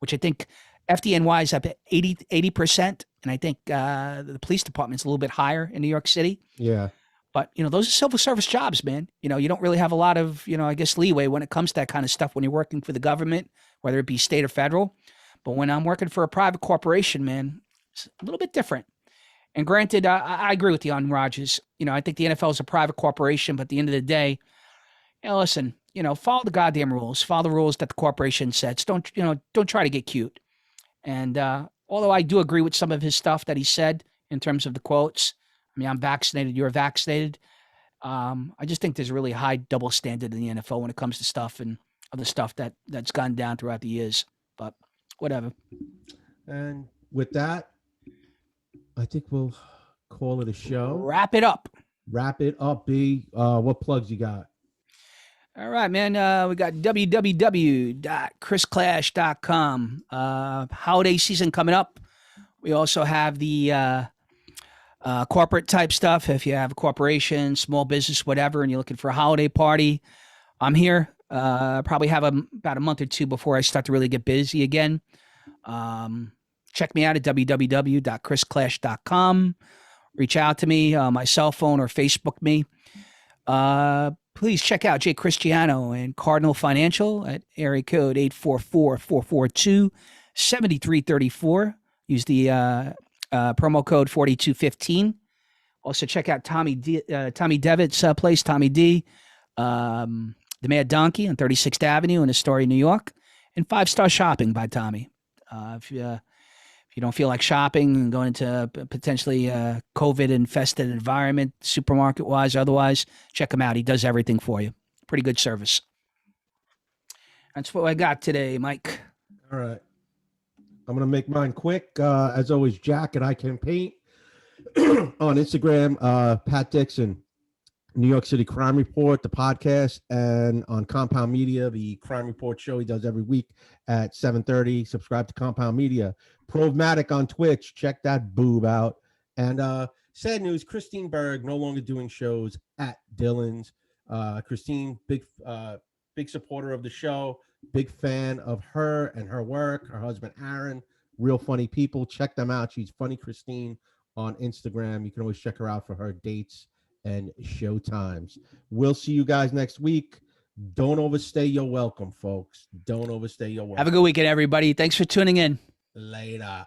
which I think FDNY is up at 80%. And I think the police department's a little bit higher in New York City. Yeah. But, those are civil service jobs, man. You don't really have a lot of, I guess, leeway when it comes to that kind of stuff when you're working for the government, whether it be state or federal. But when I'm working for a private corporation, man, it's a little bit different. And granted, I agree with you on Rodgers. I think the NFL is a private corporation, but at the end of the day, listen, follow the goddamn rules. Follow the rules that the corporation sets. Don't try to get cute. And although I do agree with some of his stuff that he said in terms of the quotes, I mean, I'm vaccinated, you're vaccinated. I just think there's a really high double standard in the NFL when it comes to stuff and other stuff that's gone down throughout the years. But whatever. And with that, I think we'll call it a show. Wrap it up, B. What plugs you got? All right, man. We got www.chrisclash.com. Holiday season coming up. We also have the corporate type stuff. If you have a corporation, small business, whatever, and you're looking for a holiday party, I'm here. Probably have about a month or two before I start to really get busy again. Check me out at www.chrisclash.com. Reach out to me on my cell phone or Facebook me. Please check out Jay Cristiano and Cardinal Financial at area code 844-442-7334. Use the promo code 4215. Also check out Tommy Devitt's place, Tommy D, the Mad Donkey on 36th Avenue in Astoria, New York, and 5 Star Shopping by Tommy. If you don't feel like shopping and going into potentially COVID-infested environment, supermarket-wise, otherwise, check him out. He does everything for you. Pretty good service. That's what I got today, Mike. All right. I'm going to make mine quick. As always, Jack and I Can Paint on Instagram, Pat Dixon. New York City Crime Report, the podcast, and on Compound Media, the Crime Report show he does every week at 7:30. Subscribe to Compound Media. Provmatic on Twitch. Check that boob out. And sad news, Christine Berg no longer doing shows at Dylan's. Christine, big supporter of the show, big fan of her and her work. Her husband Aaron, real funny people. Check them out. She's Funny Christine on Instagram. You can always check her out for her dates and show times. We'll see you guys next week. Don't overstay your welcome, folks. Don't overstay your welcome. Have a good weekend, everybody. Thanks for tuning in. Later.